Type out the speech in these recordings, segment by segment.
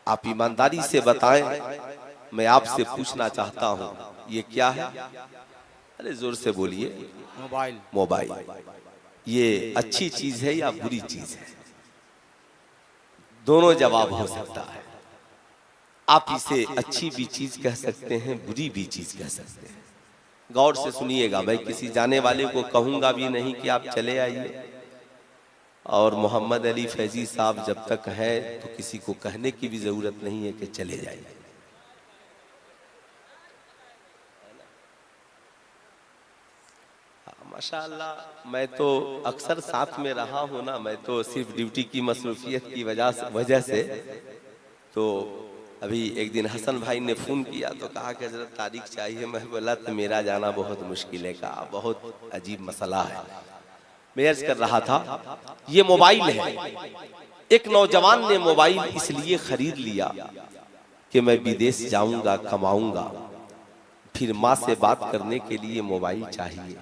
आप ईमानदारी से बताएं, मैं आपसे पूछना चाहता हूं ये क्या है? अरे जोर से बोलिए। मोबाइल। मोबाइल ये अच्छी चीज है या बुरी चीज है? दोनों जवाब हो सकता है। आप इसे अच्छी भी चीज कह सकते हैं, बुरी भी चीज कह सकते हैं। गौर से सुनिएगा, मैं किसी जाने वाले को कहूंगा भी नहीं कि आप चले आइए, और मोहम्मद अली फैजी साहब जब तक है तो किसी को कहने की भी जरूरत नहीं है कि चले जाइए। माशाअल्लाह, मैं तो अक्सर साथ में रहा हूं ना, मैं तो सिर्फ ड्यूटी की मसरूफियत की वजह से तो अभी एक दिन हसन भाई ने फ़ोन किया तो कहा कि हज़रत तारीख चाहिए। मैं बोला तो मेरा जाना बहुत मुश्किल है, कहा बहुत अजीब मसला है। मैं अर्ज़ कर रहा था ये मोबाइल है। एक नौजवान ने मोबाइल इसलिए खरीद लिया कि मैं विदेश जाऊंगा, कमाऊंगा, फिर माँ से बात करने के लिए मोबाइल चाहिए,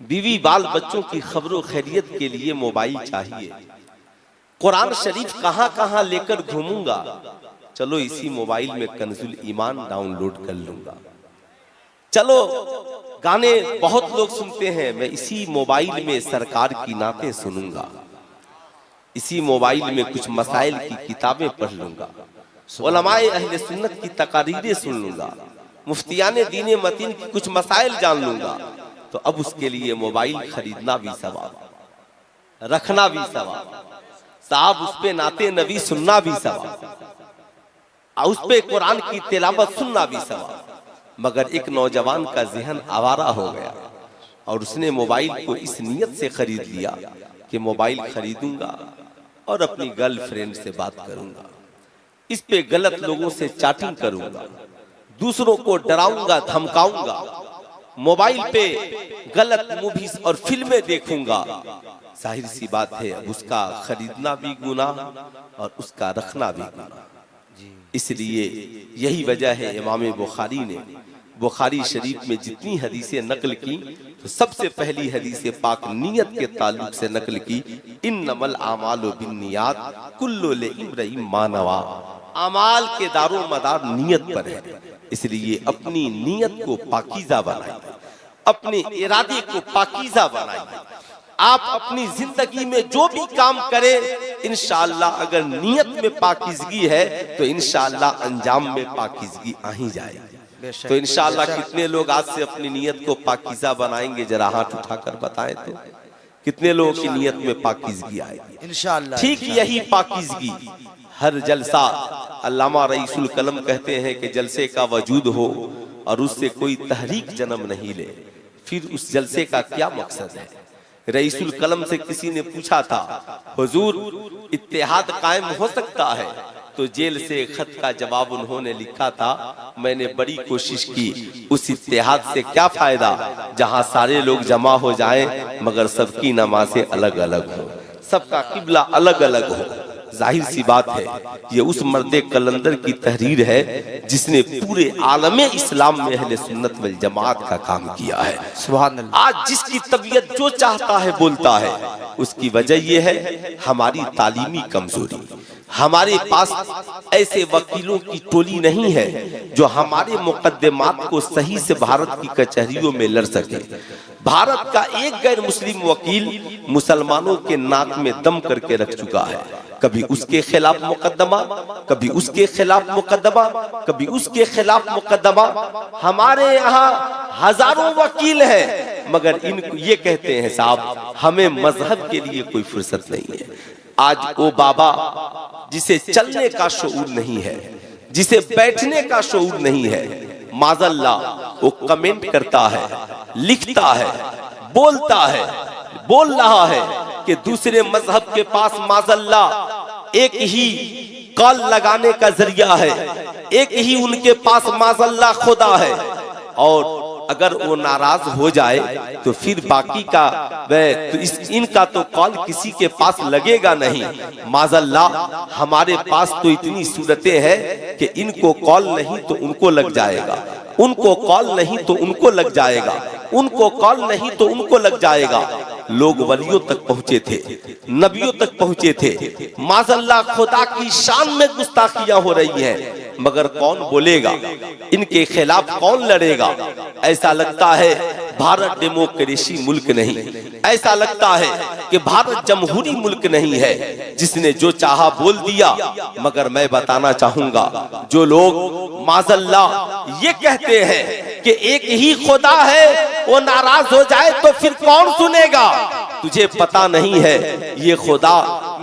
बीवी बाल बच्चों की खबरों खैरियत के लिए मोबाइल चाहिए, कुरान शरीफ कहां कहां लेकर घूमूंगा, चलो इसी मोबाइल में कंजुल ईमान डाउनलोड कर लूंगा, चलो गाने बहुत लोग सुनते हैं, मैं इसी मोबाइल में सरकार की नातें सुनूंगा, इसी मोबाइल में कुछ मसाइल की किताबें पढ़ लूंगा, उलमाए अहले सुन्नत की तकारीरें सुन लूंगा, मुफ्तियाने दीन मतीन की कुछ मसाइल जान लूंगा। तो अब उसके लिए मोबाइल खरीदना भी सवाब, रखना भी सवाब, साहब उस पे नाते नबी सुनना भी सवाब, उस पे कुरान की तिलावत सुनना भी सवाब। मगर एक नौजवान का ज़हन आवारा हो गया और उसने मोबाइल को इस नियत से खरीद लिया कि मोबाइल खरीदूंगा और अपनी गर्लफ्रेंड से बात करूंगा, इस पे गलत लोगों से चैटिंग करूंगा, दूसरों को डराऊंगा, धमकाऊंगा, मोबाइल पे गलत मूवीज और फिल्में देखूंगा। जाहिर सी बात है अब उसका खरीदना भी गुनाह और उसका रखना भी गुनाह। इसलिए यही वजह है इमाम बुखारी ने बुखारी शरीफ में जितनी हदीसें नकल की तो सबसे पहली हदीस पाक नियत के ताल्लुक से नकल की, इन्नमल आमालु बिन्नियात कुल्लु लिम्रिइन मा नवा। अमाल के दारो मदार नियत पर है, इसलिए अपनी नियत को पाकीज़ा बनाइए, अपने इरादे को पाकीज़ा बनाइए। आप अपनी जिंदगी में जो भी काम करें इंशाअल्लाह अगर नियत में पाकीज़गी है तो इंशाअल्लाह अंजाम में पाकीज़गी आ ही जाएगी। तो इंशाअल्लाह कितने लोग आज से अपनी नियत को पाकीज़ा बनाएंगे? जरा हाथ उठाकर बताएं तो कितने लोगों की नियत में पाकीज़गी आएगी इंशाअल्लाह। ठीक यही पाकीज़गी हर जलसा, अल्लामा रईसुल कलम कहते हैं कि जलसे का वजूद हो और उससे कोई तहरीक जन्म नहीं ले, फिर उस जलसे का क्या मकसद है? रईसुल कलम से किसी ने पूछा था, हुजूर इत्तेहाद कायम हो सकता है? तो जेल से खत का जवाब उन्होंने लिखा था, मैंने बड़ी कोशिश की, उस इत्तेहाद से क्या फायदा जहां सारे लोग जमा हो जाएं मगर सबकी नमाज़ें अलग अलग हो, सबका किबला अलग अलग हो। जाहिर सी बात है ये उस मर्दे कलंदर की तहरीर है जिसने पूरे आलमे इस्लाम में अहले सुन्नत वल जमात का काम किया है। सुभान अल्लाह। आज जिसकी तबीयत जो चाहता है बोलता है, उसकी वजह यह है हमारी तालीमी कमजोरी। हमारे पास ऐसे वकीलों की टोली नहीं है जो हमारे मुकद्दमात को सही से भारत की कचहरियों में लड़ सके। भारत का एक गैर मुस्लिम वकील मुसलमानों के नाक में दम करके रख चुका है, कभी उसके खिलाफ मुकदमा, कभी उसके खिलाफ मुकदमा, कभी उसके खिलाफ मुकदमा। हमारे यहाँ हजारों वकील हैं मगर इनको ये कहते हैं साहब हमें मजहब के लिए कोई फुर्सत नहीं है। आज वो बाबा जिसे चलने का शऊर नहीं है, जिसे बैठने का शऊर नहीं है, माज़ल्लाह वो कमेंट करता है, लिखता है, बोलता है, बोल रहा है कि दूसरे मजहब के पास माज़ल्लाह एक ही कॉल लगाने का जरिया है, एक ही उनके पास माज़ल्लाह खुदा है, और अगर वो नाराज हो जाए तो फिर बाकी का तो इनका तो कॉल किसी के पास लगेगा नहीं। माज़ल्लाह हमारे पास तो इतनी सूरतें हैं कि इनको कॉल नहीं तो उनको लग जाएगा, उनको कॉल नहीं तो उनको लग जाएगा, उनको कॉल नहीं तो उनको लग जाएगा। लोग वलियों तक पहुंचे थे, नबियों तक पहुंचे थे। माज़अल्लाह खुदा की शान में गुस्ताखियां हो रही हैं, मगर कौन बोलेगा, इनके खिलाफ कौन लड़ेगा। ऐसा लगता है भारत डेमोक्रेसी मुल्क नहीं, ऐसा लगता है कि भारत जमहूरी मुल्क नहीं है जिसने जो चाहा बोल दिया। मगर मैं बताना चाहूंगा, जो लोग माज़अल्लाह ये कहते हैं कि एक ही खुदा है, वो नाराज हो जाए तो फिर कौन सुनेगा। तुझे पता नहीं है, ये खुदा,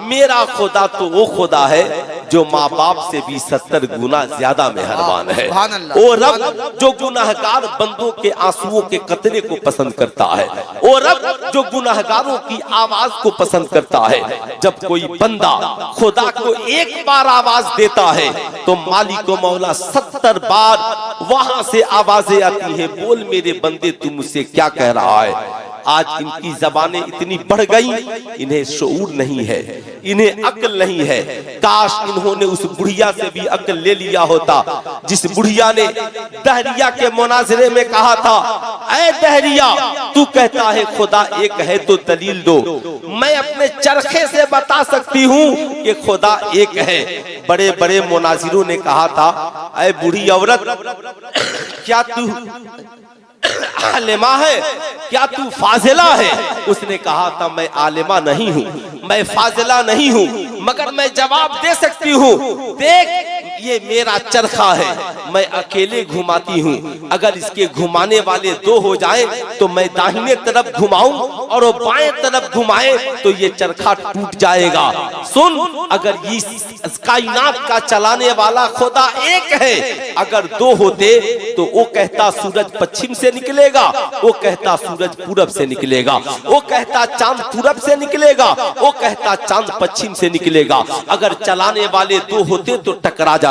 मेरा खुदा तो वो खुदा है जो माँ बाप से भी 70 गुना ज्यादा मेहरबान है। वो रब जो गुनाहगार बंदों के आंसुओं के कतरे को पसंद करता है, वो रब जो गुनाहगारों की आवाज को पसंद करता है। जब कोई बंदा खुदा को एक बार आवाज देता है तो मालिक व मौला 70 बार वहां से आवाजें आती हैं, बोल मेरे बंदे तू मुझसे क्या कह रहा है। आज इनकी जबानें इतनी बढ़ गई, इन्हें शऊर नहीं है, इन्हें अक्ल नहीं है। काश इन्होंने उस बुढ़िया से भी अक्ल ले लिया होता, जिस बुढ़िया ने दहरिया के मुनाजरे में कहा था, ऐ दहरिया तू कहता है खुदा एक है तो दलील दो। मैं अपने चरखे से बता सकती हूँ कि खुदा एक है। बड़े बड़े मुनाजिरों ने कहा था, ऐ बूढ़ी औरत क्या तू आलिमा है, क्या तू फाजिला है। उसने कहा था मैं आलिमा नहीं हूँ, मैं फाजिला नहीं हूँ, मगर मैं जवाब दे सकती हूँ। देख ये मेरा चरखा है, मैं अकेले घुमाती हूँ। अगर इसके घुमाने वाले दो हो जाएं तो मैं दाहिने तरफ घुमाऊं और वो बाएं तरफ घुमाए तो ये चरखा टूट जाएगा। सुन, अगर इस कायनात का चलाने वाला खुदा एक है, अगर दो होते तो वो कहता सूरज पश्चिम से निकलेगा, वो कहता सूरज पूरब से निकलेगा, वो कहता चांद पूरब से निकलेगा, वो कहता चांद पश्चिम से निकलेगा। अगर चलाने वाले दो होते तो टकरा जाते।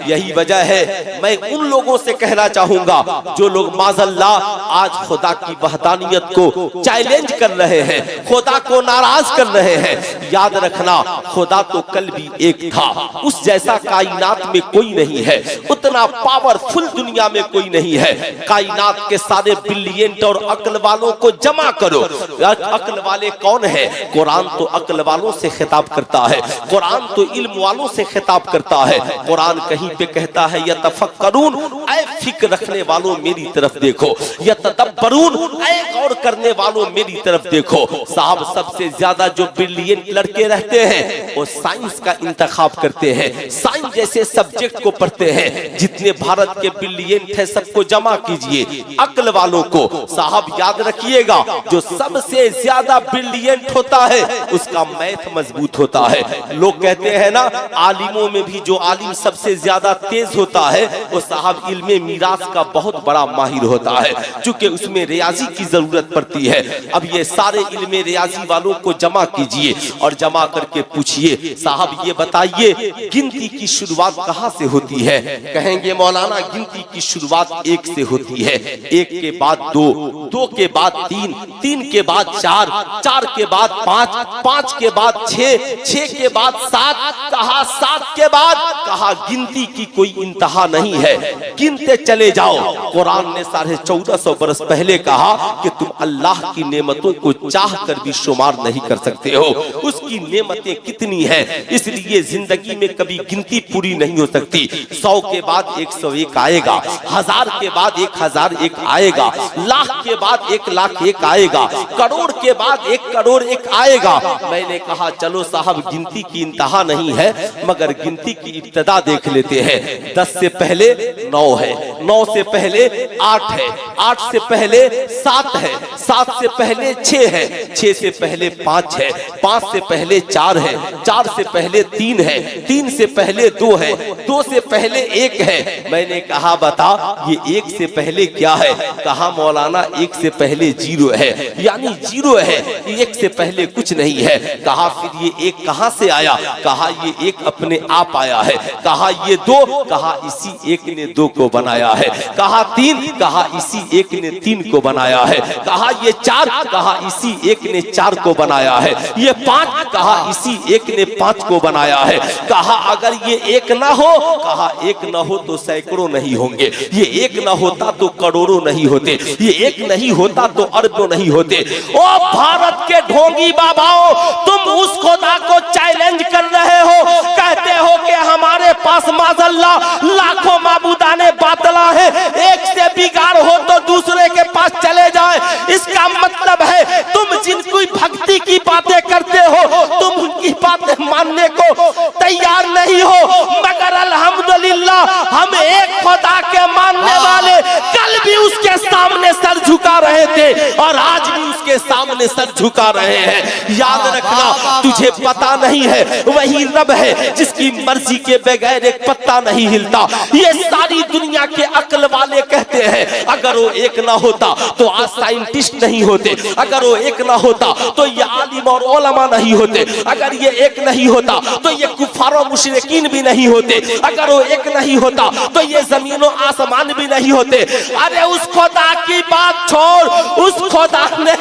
यही वजह है मैं उन लोगों से कहना चाहूंगा जो लोग माज़अल्लाह आज खुदा की वहदानियत को चैलेंज कर रहे हैं, खुदा को नाराज कर रहे हैं। याद रखना, खुदा तो कल भी एक था, उस जैसा कायनात में कोई नहीं है, उतना पावरफुल दुनिया में कोई नहीं है। कायनात के सारे ब्रिलियंट और अक्ल वालों को जमा करो। अक्ल वाले कौन है? कुरान तो अक्ल वालों से खिताब करता है, कुरान तो इल्म वालों से खिताब करता है। कुरान कहीं पे कहता है यतफक्करून, ऐ फिक्र रखने वालों मेरी तरफ देखो, यतदब्बरून, ऐ गौर करने वालों मेरी तरफ देखो। साहब सबसे ज्यादा जो ब्रिलियंट लड़के रहते हैं वो साइंस का इंतखाब करते हैं, साइंस जैसे सब्जेक्ट को पढ़ते हैं। जितने भारत के ब्रिलियंट है सबको जमा कीजिए, अक्ल वालों को। साहब याद रखिएगा, जो सबसे ज्यादा ब्रिलियंट होता है उसका मैथ मजबूत होता है। लोग कहते हैं ना, आलिमों में भी जो आलिम सबसे ज्यादा तेज होता है वो साहब इल्मे मीरास का बहुत बड़ा माहिर होता है, चूंकि उसमें रियाजी की जरूरत पड़ती है। अब ये सारे इल्मे रियाजी वालों को जमा कीजिए और जमा करके पूछिए, साहब ये बताइए गिनती की शुरुआत कहाँ से होती है? कहेंगे मौलाना गिनती की शुरुआत एक से होती है, एक के बाद दो, दो के बाद तीन, तीन के बाद चार, चार के बाद पाँच, पाँच के बाद छह, छह के बाद सात। कहा सात के बाद, कहा गिनती की कोई इंतहा नहीं है, गिनते चले जाओ। कुरान ने 1450 बरस पहले कहा कि तुम अल्लाह की नेमतों को चाह कर भी शुमार नहीं कर सकते हो, उसकी नेमतें कितनी हैं। इसलिए जिंदगी में कभी गिनती पूरी नहीं हो सकती। 100 के बाद 101 आएगा, 1000 के बाद 1001 आएगा, लाख के बाद 1,00,001 आएगा, करोड़ के बाद 1,00,00,001 आएगा। मैंने कहा चलो साहब गिनती की इंतहा नहीं है, मगर गिनती की इब्तिदा देख लेते हैं। 10 से पहले 9 है, 9 से पहले 8 है, 8 से पहले 7 है, 7 से पहले 6 है, 6 से पहले 5 है, 5 से पहले 4 है, 4 से पहले 3 है, 3 से पहले 2 है, 2 से पहले 1 है। मैंने कहा बता ये 1 से पहले क्या है? कहा मौलाना 1 से पहले 0 है, यानी 0 है, 1 से पहले कुछ नहीं है। कहा फिर ये 1 कहां से आया? कहा ये 1 अपने आप आया है। कहा ये 2, कहा इसी 1 ने 2 को बनाया है। कहा 3, कहा इसी 1 ने 3 को बनाया है। कहा ये 4, कहा इसी एक ने 4 को बनाया है। ये 5, कहा इसी एक ने 5 को बनाया है। कहा अगर ये एक ना हो, कहा एक ना हो तो सैकड़ों नहीं होंगे, ये एक ना होता तो करोड़ों नहीं होते, ये एक नहीं होता तो अरबों नहीं होते। ओ भारत के ढोंगी बाबाओं, तुम उस खुदा को चैलेंज कर रहे हो, कहते हो कि हमारे पास माज़अल्लाह लाखों माबूदाने बातला है, एक से बिगाड़ हो तो दूसरे के पास चले जाए। इसका मतलब है तुम जिनकी भक्ति की बातें करते हो, तुम उनकी बातें मानने को तैयार नहीं हो। मगर अल्हम्दुलिल्लाह हम एक खुदा के मानने वाले कल भी उसके सामने सर झुका रहे थे और आज भी उसके सामने सर झुका रहे हैं। याद रखना, तुझे पता नहीं है वही रब है जिसकी मर्जी के बगैर एक पत्ता नहीं हिलता। ये सारी दुनिया के अक्ल वाले कहते हैं अगर वो एक ना होता तो आज साइंटिस्ट नहीं होते, अगर वो एक ना होता तो ये आलिम और उलमा नहीं होते, अगर ये एक नहीं होता तो ये कुफार और मुशरिकीन भी नहीं होते, अगर वो एक नहीं होता तो ये जमीन और आसमान भी नहीं होते। अरे उस खुदा की बात छोड़, उस खुदा ने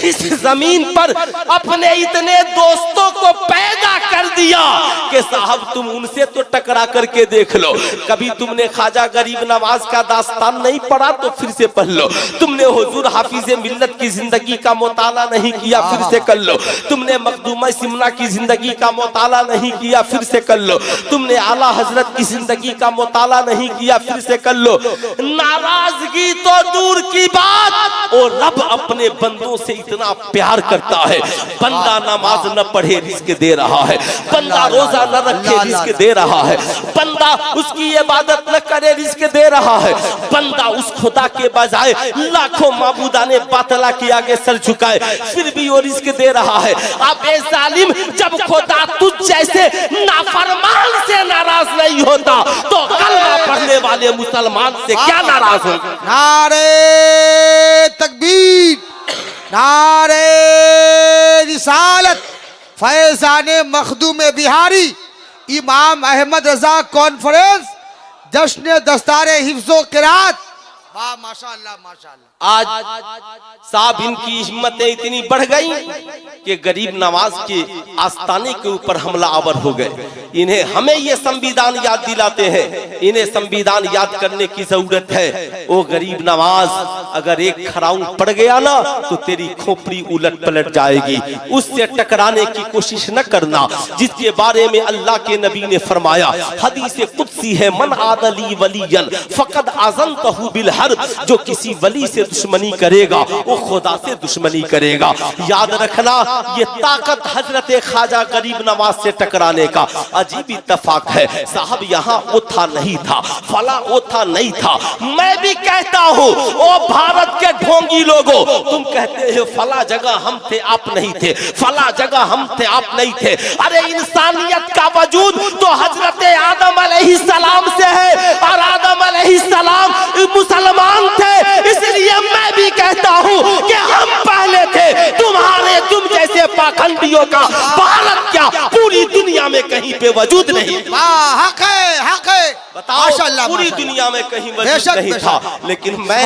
इस जमीन पर अपने इतने दोस्तों को पैदा कर दिया कि साहब तुम उनसे तो टकरा करके देख लो। कभी तुमने ख्वाजा गरीब नवाज का दास्तान नहीं पढ़ा तो फिर से पढ़ लो। तुमने हुजूर हाफिज़े मिल्लत की जिंदगी का मुताला नहीं किया, फिर से कर लो। तुमने मखदूम सिमना की जिंदगी का मुताला नहीं किया, फिर से कर लो। तुमने आला हजरत की जिंदगी का मुताला नहीं किया, फिर से कर लो। नाराजगी तो दूर की बात, और रब अपने बंदों से इतना प्यार करता है। बंदा नमाज न पढ़े रिस्क दे रहा है, बंदा रोजा न रखे रिस्क दे रहा है, बंदा उसकी इबादत न करे रिस्क दे रहा है, बंदा उस खुदा के बजाय लाखों माबूदाने बातला के आगे सर झुकाए फिर भी वो रिस्क दे रहा है। अब ए जालिम, जब खुदा तुझ जैसे नाफरमान से नाराज नहीं होता तो कलमा पढ़ने वाले मुसलमान से क्या नाराज होगा? नारे तकबीर, नारे रिसालत, फैजाने मखदूम बिहारी, इमाम अहमद रजा कॉन्फ्रेंस, जश्न दस्तारे हिफ्ज़ो क़िरात। वाह माशाअल्लाह माशाअल्लाह। आज साहब इनकी हिम्मतें इतनी बढ़ गई कि गरीब नवाज के आस्ताने के ऊपर हमला आवर हो गए। इन्हें हमें ये संविधान याद दिलाते हैं, इन्हें संविधान याद करने की जरूरत है। ओ गरीब नवाज, अगर एक खराउन पड़ गया ना तो तेरी खोपड़ी उलट पलट जाएगी। उससे टकराने की कोशिश न करना, जिसके बारे में अल्लाह के नबी ने फरमाया, हदीस कुदसी है, मन आदली वलियन फकद आज़नतहु बिल हर्ब, जो किसी वली से दुश्मनी करेगा वो खुदा से दुश्मनी करेगा। याद रखना, ये ताकत हजरत ख्वाजा गरीब नवाज से टकराने का अजीब इत्तेफाक है। साहब यहाँ ओथा नहीं था, फला ओथा नहीं था। मैं भी कहता हूँ, ओ भारत के ढोंगी लोगों, तुम कहते हो फला जगह हम थे आप नहीं थे, फला जगह हम थे आप नहीं थे। अरे इंसानियत का वजूद तो हजरत आदम अलैहिस्सलाम से है, और आदम अलैहिस्सलाम मुसलमान थे। इसलिए मैं भी कहता हूँ कि हम पहले थे। तुम जैसे पाखंडियों का भारत क्या पूरी दुनिया में कहीं पे वजूद नहीं। हक है, हक है। बताओ, पूरी दुनिया में कहीं वजूद नहीं था। लेकिन मैं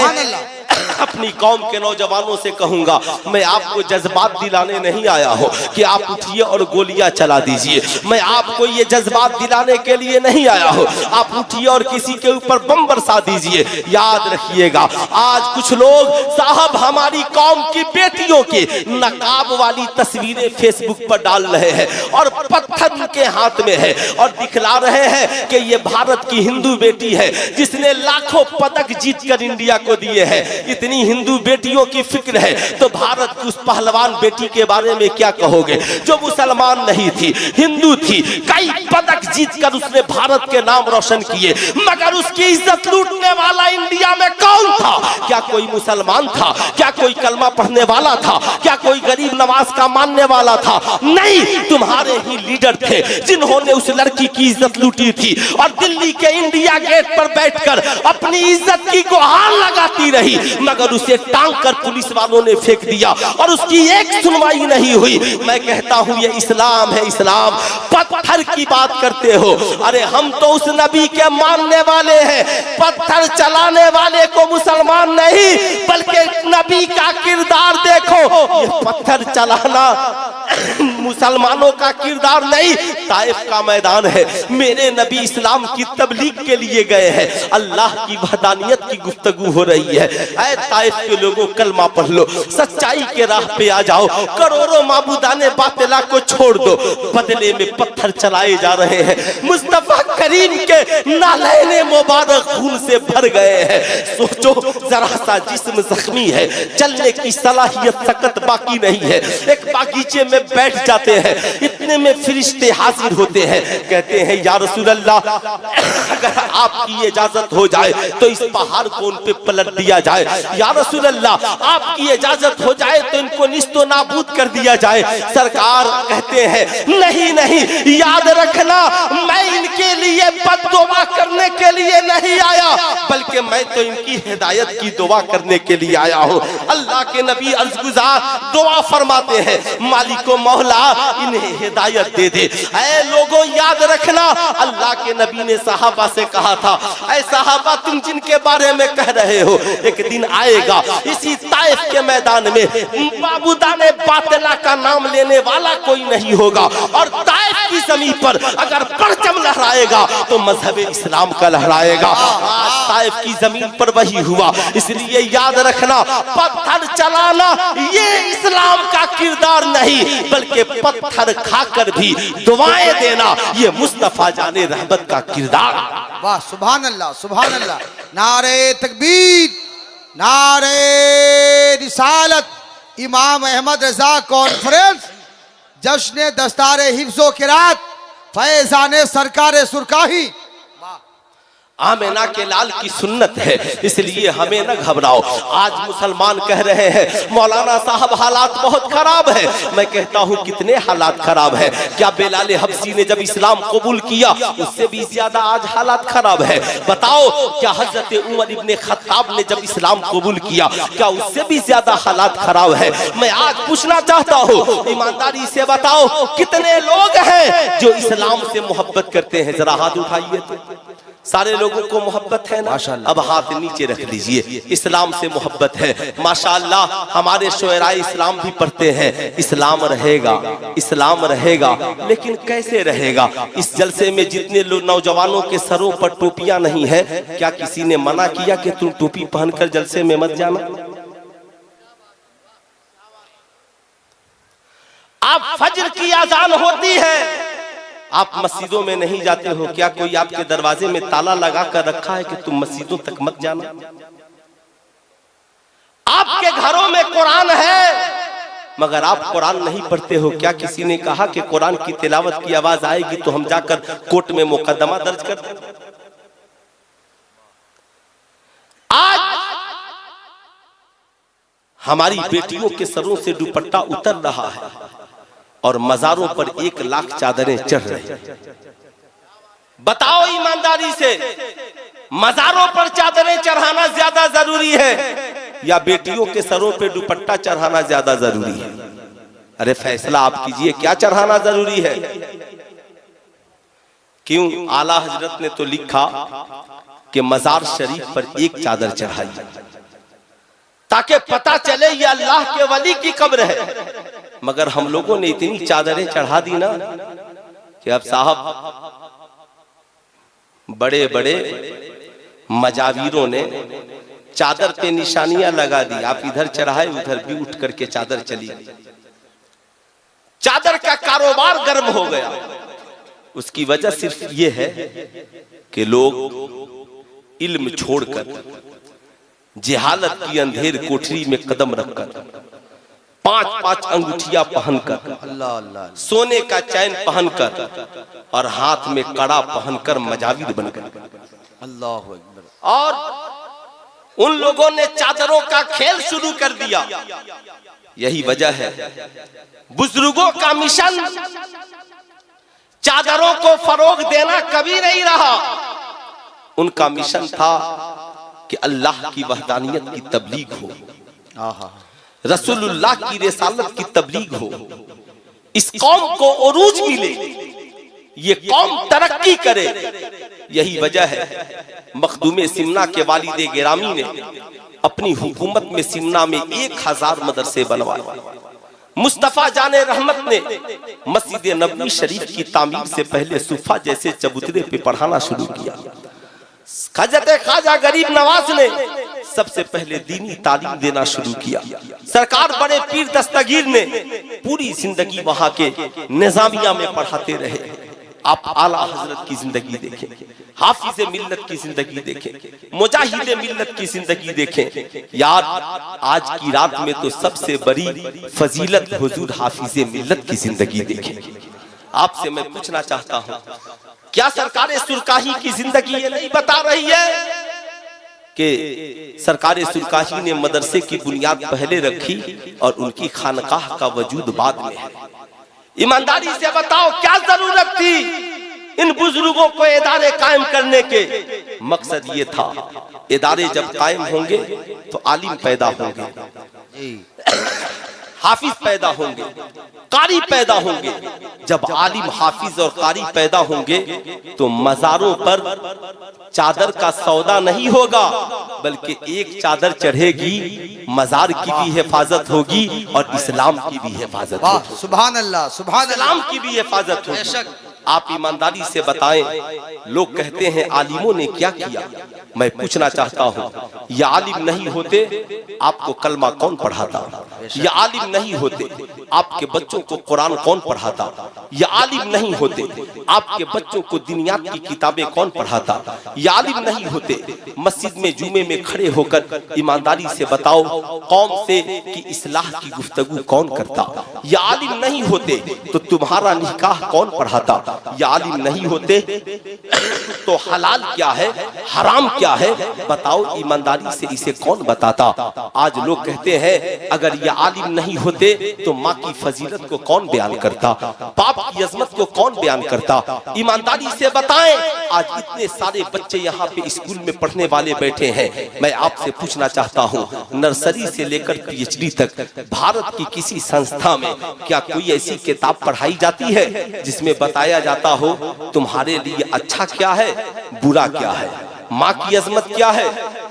अपनी कौम के नौजवानों से कहूंगा, मैं आपको जज्बात दिलाने नहीं आया हूं कि आप उठिए और गोलियां चला दीजिए। मैं आपको ये जज्बात दिलाने के लिए नहीं आया हूं आप उठिए और किसी के ऊपर बम बरसा दीजिए। याद रखिएगा, आज कुछ लोग साहब हमारी कौम की बेटियों के नकाब वाली तस्वीरें फेसबुक पर डाल रहे हैं और पत्थर उनके हाथ में है और दिखला रहे हैं कि ये भारत की हिंदू बेटी है जिसने लाखों पदक जीतकर इंडिया को दिए हैं। इतनी हिंदू बेटियों की फिक्र है तो भारत की उस पहलवान बेटी के बारे में क्या कहोगे जो मुसलमान नहीं थी, हिंदू थी, कई पदक जीतकर उसने भारत के नाम रोशन किए, मगर उसकी इज्जत लूटने वाला इंडिया में कौन था? क्या कोई मुसलमान था? क्या कोई कलमा पढ़ने वाला था? क्या कोई गरीब नवाज का मानने वाला था? नहीं, तुम्हारे ही लीडर थे जिन्होंने उस लड़की की इज्जत लूटी थी और दिल्ली के इंडिया गेट पर बैठकर अपनी इज्जत की गुहार लगाती रही। मगर उसे टांग कर पुलिस वालों ने फेंक दिया और उसकी एक सुनवाई नहीं हुई। मैं कहता हूं ये इस्लाम है, इस्लाम। पत्थर की बात करते हो, अरे हम तो उस नबी के मानने वाले हैं, पत्थर चलाने वाले को मुसलमान नहीं बल्कि नबी का किरदार देखो। ये पत्थर चलाना मुसलमानों का किरदार नहीं, ताइफ का मैदान है। मेरे नबी इस्लाम की तबलीग के लिए गए हैं, अल्लाह की वहदानियत की गुफ्तगू हो रही है। ऐ ताइफ के लोगों, कलमा पढ़ लो, सच्चाई के राह पे आ जाओ, करोड़ों माबूदाने बातिला को छोड़ दो। बदले में पत्थर चलाए जा रहे हैं। मुस्तफा करीम के नालैने मुबारक खून से भर गए हैं। सोचो, जरा सा जिस्म जख्मी है, चलने की सलाहियत सकत बाकी नहीं है। एक बागीचे में बैठ जाते हैं, इतने में फरिश्ते हाजिर होते हैं, कहते हैं या रसूल अल्लाह, अगर आपकी इजाजत हो जाए तो इस पहाड़ को उन पे पलट दिया जाए। या रसूल अल्लाह, आपकी इजाजत हो जाए तो इनको निस्तो नाबूद कर दिया जाए। सरकार कहते हैं नहीं नहीं, याद रखना, मैं इनके लिए बद्दुआ करने के लिए नहीं आया, बल्कि मैं तो इनकी हिदायत की दुआ करने के लिए आया हूँ। अल्लाह के नबी अर्ज़गुज़ार दुआ फरमाते हैं, मालिको मौला इन्हें हिदायत दे दे। ऐ लोगों, याद रखना, अल्लाह के नबी ने सहाबा से कहा था, ऐ सहाबा, तुम जिनके बारे में कह रहे हो, एक दिन आएगा इसी ताइफ के मैदान में माबूदाने बातिला का नाम लेने वाला कोई नहीं होगा, और ताइफ की जमीन पर अगर परचम लहराएगा तो मजहब इस्लाम का लहराएगा। आज ताइफ की जमीन पर वही हुआ। इसलिए याद रखना, पत्थर चलाना ये इस्लाम का किरदार नहीं, बल्कि पत्थर खाकर भी दुआएं देना ये मुस्तफा जाने रहमत का किरदार। वाह, सुभान अल्लाह, सुभान अल्लाह। नारे तकबीर, नारे रिसालत। इमाम अहमद रजा कॉन्फ्रेंस, जश्न दस्तारे हिफ्ज़ो किरात, फैज़ाने सरकारे सुरकाही। आमिना के लाल की सुन्नत है, इसलिए हमें न घबराओ। आज मुसलमान कह रहे हैं मौलाना साहब हालात बहुत खराब है। मैं कहता हूँ कितने हालात खराब है। क्या बेलाल हबशी ने जब इस्लाम कबूल किया उससे भी ज्यादा आज हालात खराब है? बताओ, क्या हजरत उमर इब्ने खत्ताब ने जब इस्लाम कबूल किया क्या उससे भी ज्यादा हालात खराब है? मैं आज पूछना चाहता हूँ, ईमानदारी से बताओ, कितने लोग हैं जो इस्लाम से मोहब्बत करते हैं? जरा हाथ उठाइए तो। सारे लोगों को मोहब्बत है ना? अब हाथ नीचे रख लीजिए। इस्लाम से मोहब्बत है, माशाअल्लाह। हमारे शोराए इस्लाम भी पढ़ते हैं, इस्लाम रहेगा, इस्लाम रहेगा, लेकिन कैसे रहेगा? इस जलसे में जितने लोग नौजवानों के सरों पर टोपियां नहीं है, क्या किसी ने मना किया कि तुम टोपी पहनकर जलसे में मत जाना? आप फज्र की अजान होती है, आप मस्जिदों में नहीं जाते हो, क्या कोई आपके दरवाजे में ताला लगा कर रखा है कि तुम मस्जिदों तक मत जाना? आपके घरों में कुरान है मगर आप कुरान नहीं पढ़ते हो, क्या kiसी ने कहा कि कुरान की तिलावत की आवाज आएगी तो हम जाकर कोर्ट में मुकदमा दर्ज कर दें? आज हमारी बेटियों के सरों से दुपट्टा उतर रहा है और मजारों पर 1 लाख चादरें चढ़ रही हैं। बताओ ईमानदारी से, मजारों पर चादरें चढ़ाना ज्यादा जरूरी है या बेटियों के सरों पे दुपट्टा चढ़ाना ज्यादा जरूरी है? अरे फैसला आप कीजिए, क्या चढ़ाना जरूरी है? क्यों? आला हजरत ने तो लिखा कि मजार शरीफ पर 1 चादर चढ़ाई ताकि पता चले ये अल्लाह के वली की कब्र है। मगर हम लोगों ने इतनी चादरें चढ़ा दी ना कि अब साहब बड़े बड़े मजावीरों ने चादर पे निशानियां लगा दी। आप इधर चढ़ाए उधर भी उठ करके चादर चली। चादर का कारोबार गर्म हो गया। उसकी वजह सिर्फ ये है कि लोग इल्म छोड़कर जिहालत की अंधेर कोठरी में कदम रखकर 5-5 अंगूठियां पहनकर, सोने का चैन पहनकर और हाथ में कड़ा पहनकर मजाविद बन गए। अल्लाह अकबर। और उन लोगों ने चादरों का खेल शुरू कर दिया। यही वजह है बुजुर्गों का मिशन चादरों को फरोग देना कभी नहीं रहा। उनका मिशन था कि अल्लाह की वहदानियत की तबलीग हो, आहा, रसूलुल्लाह की रिसालत की तबलीग हो, इस कौम को उरूज मिले, ये कौम तरक्की करे। यही वजह है मखदूमे सिमना के वालिद गिरामी ने अपनी हुकूमत में सिमना में 1000 मदरसे बनवाए। मुस्तफा जाने रहमत ने मस्जिद नबवी शरीफ की तामीर से पहले सुफा जैसे चबूतरे पे पढ़ाना शुरू किया। हजरत ख्वाजा गरीब नवाज ने सबसे पहले दीनी तालीम देना शुरू किया। सरकार बड़े पीर दस्तगीर ने पूरी जिंदगी वहां के निजामिया में पढ़ाते रहे। आप आला हजरत की जिंदगी देखें, हाफिज मिल्लत की जिंदगी देखें, मुजाहिद मिल्लत की जिंदगी देखें। यार आज की रात में तो सबसे बड़ी फजीलत हुजूर हाफिज मिल्लत की जिंदगी देखें। आपसे मैं पूछना चाहता हूं, क्या सरकार सुरकाही की जिंदगी ये नहीं बता रही है कि सरकार सुरकाही ने मदरसे की बुनियाद पहले रखी और उनकी खानकाह का वजूद बाद में है? ईमानदारी से बताओ, क्या जरूरत थी इन बुजुर्गों को इदारे कायम करने के? मकसद ये था, इदारे जब कायम होंगे तो आलिम पैदा होंगे, हाफिज पैदा होंगे, कारी पैदा होंगे। जब आलिम हाफिज और कारी पैदा होंगे तो मजारों पर चादर का सौदा नहीं होगा, बल्कि एक चादर चढ़ेगी, मजार की भी हिफाजत होगी और इस्लाम की भी हिफाजत होगी। सुभान अल्लाह, सुभान अल्लाह, इस्लाम की भी हिफाजत होगी। आप ईमानदारी से बताएं, लोग कहते हैं आलिमों ने क्या किया? मैं पूछना चाहता हूं, ये आलिम नहीं होते आपको कलमा कौन पढ़ाता? ये आलिम नहीं होते आपके बच्चों को कुरान कौन पढ़ाता? ये आलिम नहीं होते आपके बच्चों को दिनियात की किताबें कौन पढ़ाता? ये आलिम नहीं होते मस्जिद में जुमे में खड़े होकर ईमानदारी से बताओ कौम से कि इस्लाह की गुफ्तगू कौन करता? ये आलिम नहीं होते तो तुम्हारा निकाह कौन पढ़ाता? ये आलिम नहीं होते तो हलाल क्या है, हराम क्या है, बताओ ईमानदारी से इसे कौन बताता? आज लोग कहते हैं अगर ये आलिम नहीं होते तो माँ की फजीलत को कौन बयान करता, बाप की अजमत को कौन बयान करता? ईमानदारी से बताएं, आज इतने सारे बच्चे यहाँ पे स्कूल में पढ़ने वाले बैठे हैं। मैं आपसे पूछना चाहता हूँ, नर्सरी से लेकर PhD तक भारत की किसी संस्था में क्या कोई ऐसी किताब पढ़ाई जाती है जिसमें बताया जाता हो तुम्हारे लिए अच्छा क्या है, बुरा क्या है, माँ की अजमत क्या है,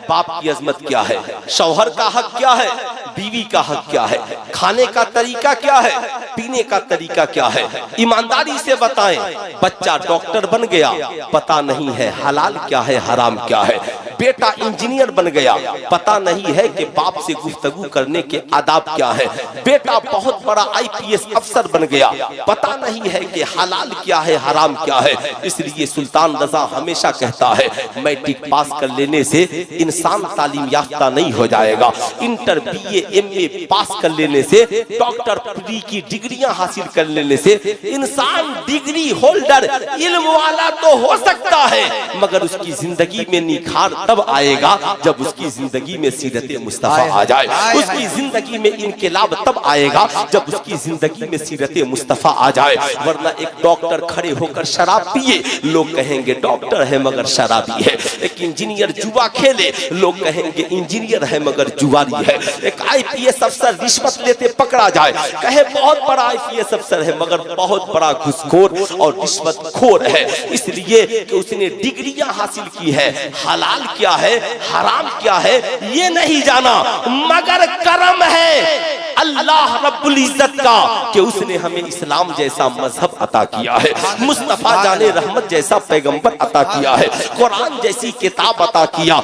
बाप की अजमत क्या है, शौहर का हक क्या है, बीवी का हक क्या है, खाने का तरीका क्या है, पीने का तरीका क्या है? ईमानदारी से बताएं, बच्चा डॉक्टर बन गया, पता नहीं है हलाल क्या है, हराम क्या है। बेटा इंजीनियर बन गया, पता नहीं है कि बाप से गुफ्तगू करने के आदाब क्या है। बेटा बहुत बड़ा IPS अफसर बन गया, पता नहीं है कि हलाल क्या है, हराम क्या है। इसलिए सुल्तान रजा हमेशा कहता है, मैट्रिक पास कर लेने से इंसान तालीम याफ्ता नहीं हो जाएगा, इंटर BA MA पास कर लेने से, डॉक्टर PhD की डिग्रियां हासिल कर लेने से इंसान डिग्री होल्डर इल्म वाला तो हो सकता है, मगर उसकी जिंदगी में निखार तब आएगा जब उसकी जिंदगी में सीरत मुस्तफा आ जाए। उसकी जिंदगी में इनकलाब तब आएगा जब उसकी जिंदगी में सीरत मुस्तफा आ जाए। वरना एक डॉक्टर खड़े होकर शराब पिए, लोग कहेंगे डॉक्टर है मगर शराबी है। एक इंजीनियर जुआ खेले, लोग कहेंगे इंजीनियर है मगर जुआरी है। एक IPS अफसर रिश्वत लेते पकड़ा जाए, कहे बहुत बड़ा IPS अफसर है मगर बहुत बड़ा घुसखोर और रिश्वतखोर है, इसलिए कि उसने डिग्रियां हासिल की है। हलाल क्या है, हराम क्या है ये नहीं जाना, मगर करम है अल्लाह रब्बुल इज्जत का कि उसने हमें इस्लाम जैसा मजहब अता किया है, मुस्तफा जाने रहमत जैसा पैगंबर अता किया है, कुरान जैसी किताब अता किया,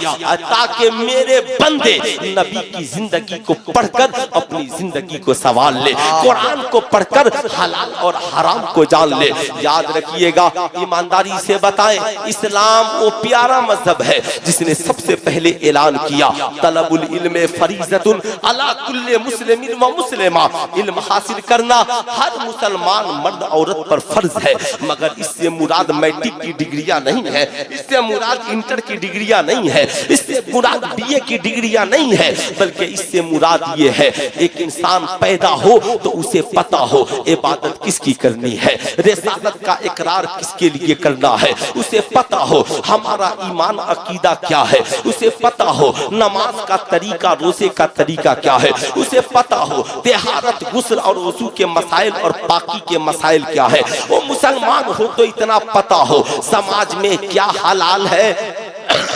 ताकि मेरे बंदे नबी की जिंदगी को पढ़कर अपनी जिंदगी को सवाल ले, कुरान को पढ़कर हलाल और हराम को जान ले। याद रखिएगा, ईमानदारी से बताएं, इस्लाम वो प्यारा मजहब है जिसने सबसे पहले ऐलान किया, तलबुल इल्म फरीज़तुन अला कुल्ले मुस्लिमिन व मुस्लिमा, इल्म हासिल करना हर मुसलमान मर्द औरत पर फर्ज है। मगर इससे मुराद मैट्रिक की डिग्रियां नहीं है, इससे मुराद इंटर की डिग्रियां नहीं है, इससे मुराद BA की डिग्रियां नहीं है, बल्कि इससे मुराद ये है एक इंसान पैदा हो तो उसे पता हो इबादत किसकी करनी है, रिसालत का इकरार किसके लिए करना है, उसे पता हो हमारा ईमान अकीदा क्या है, उसे पता हो नमाज का तरीका, रोजे का तरीका क्या है, उसे पता हो तिहारत, गुस्ल और वजू के मसाइल और पाकी के मसाइल क्या है। वो मुसलमान हो तो इतना पता हो समाज में क्या हलाल है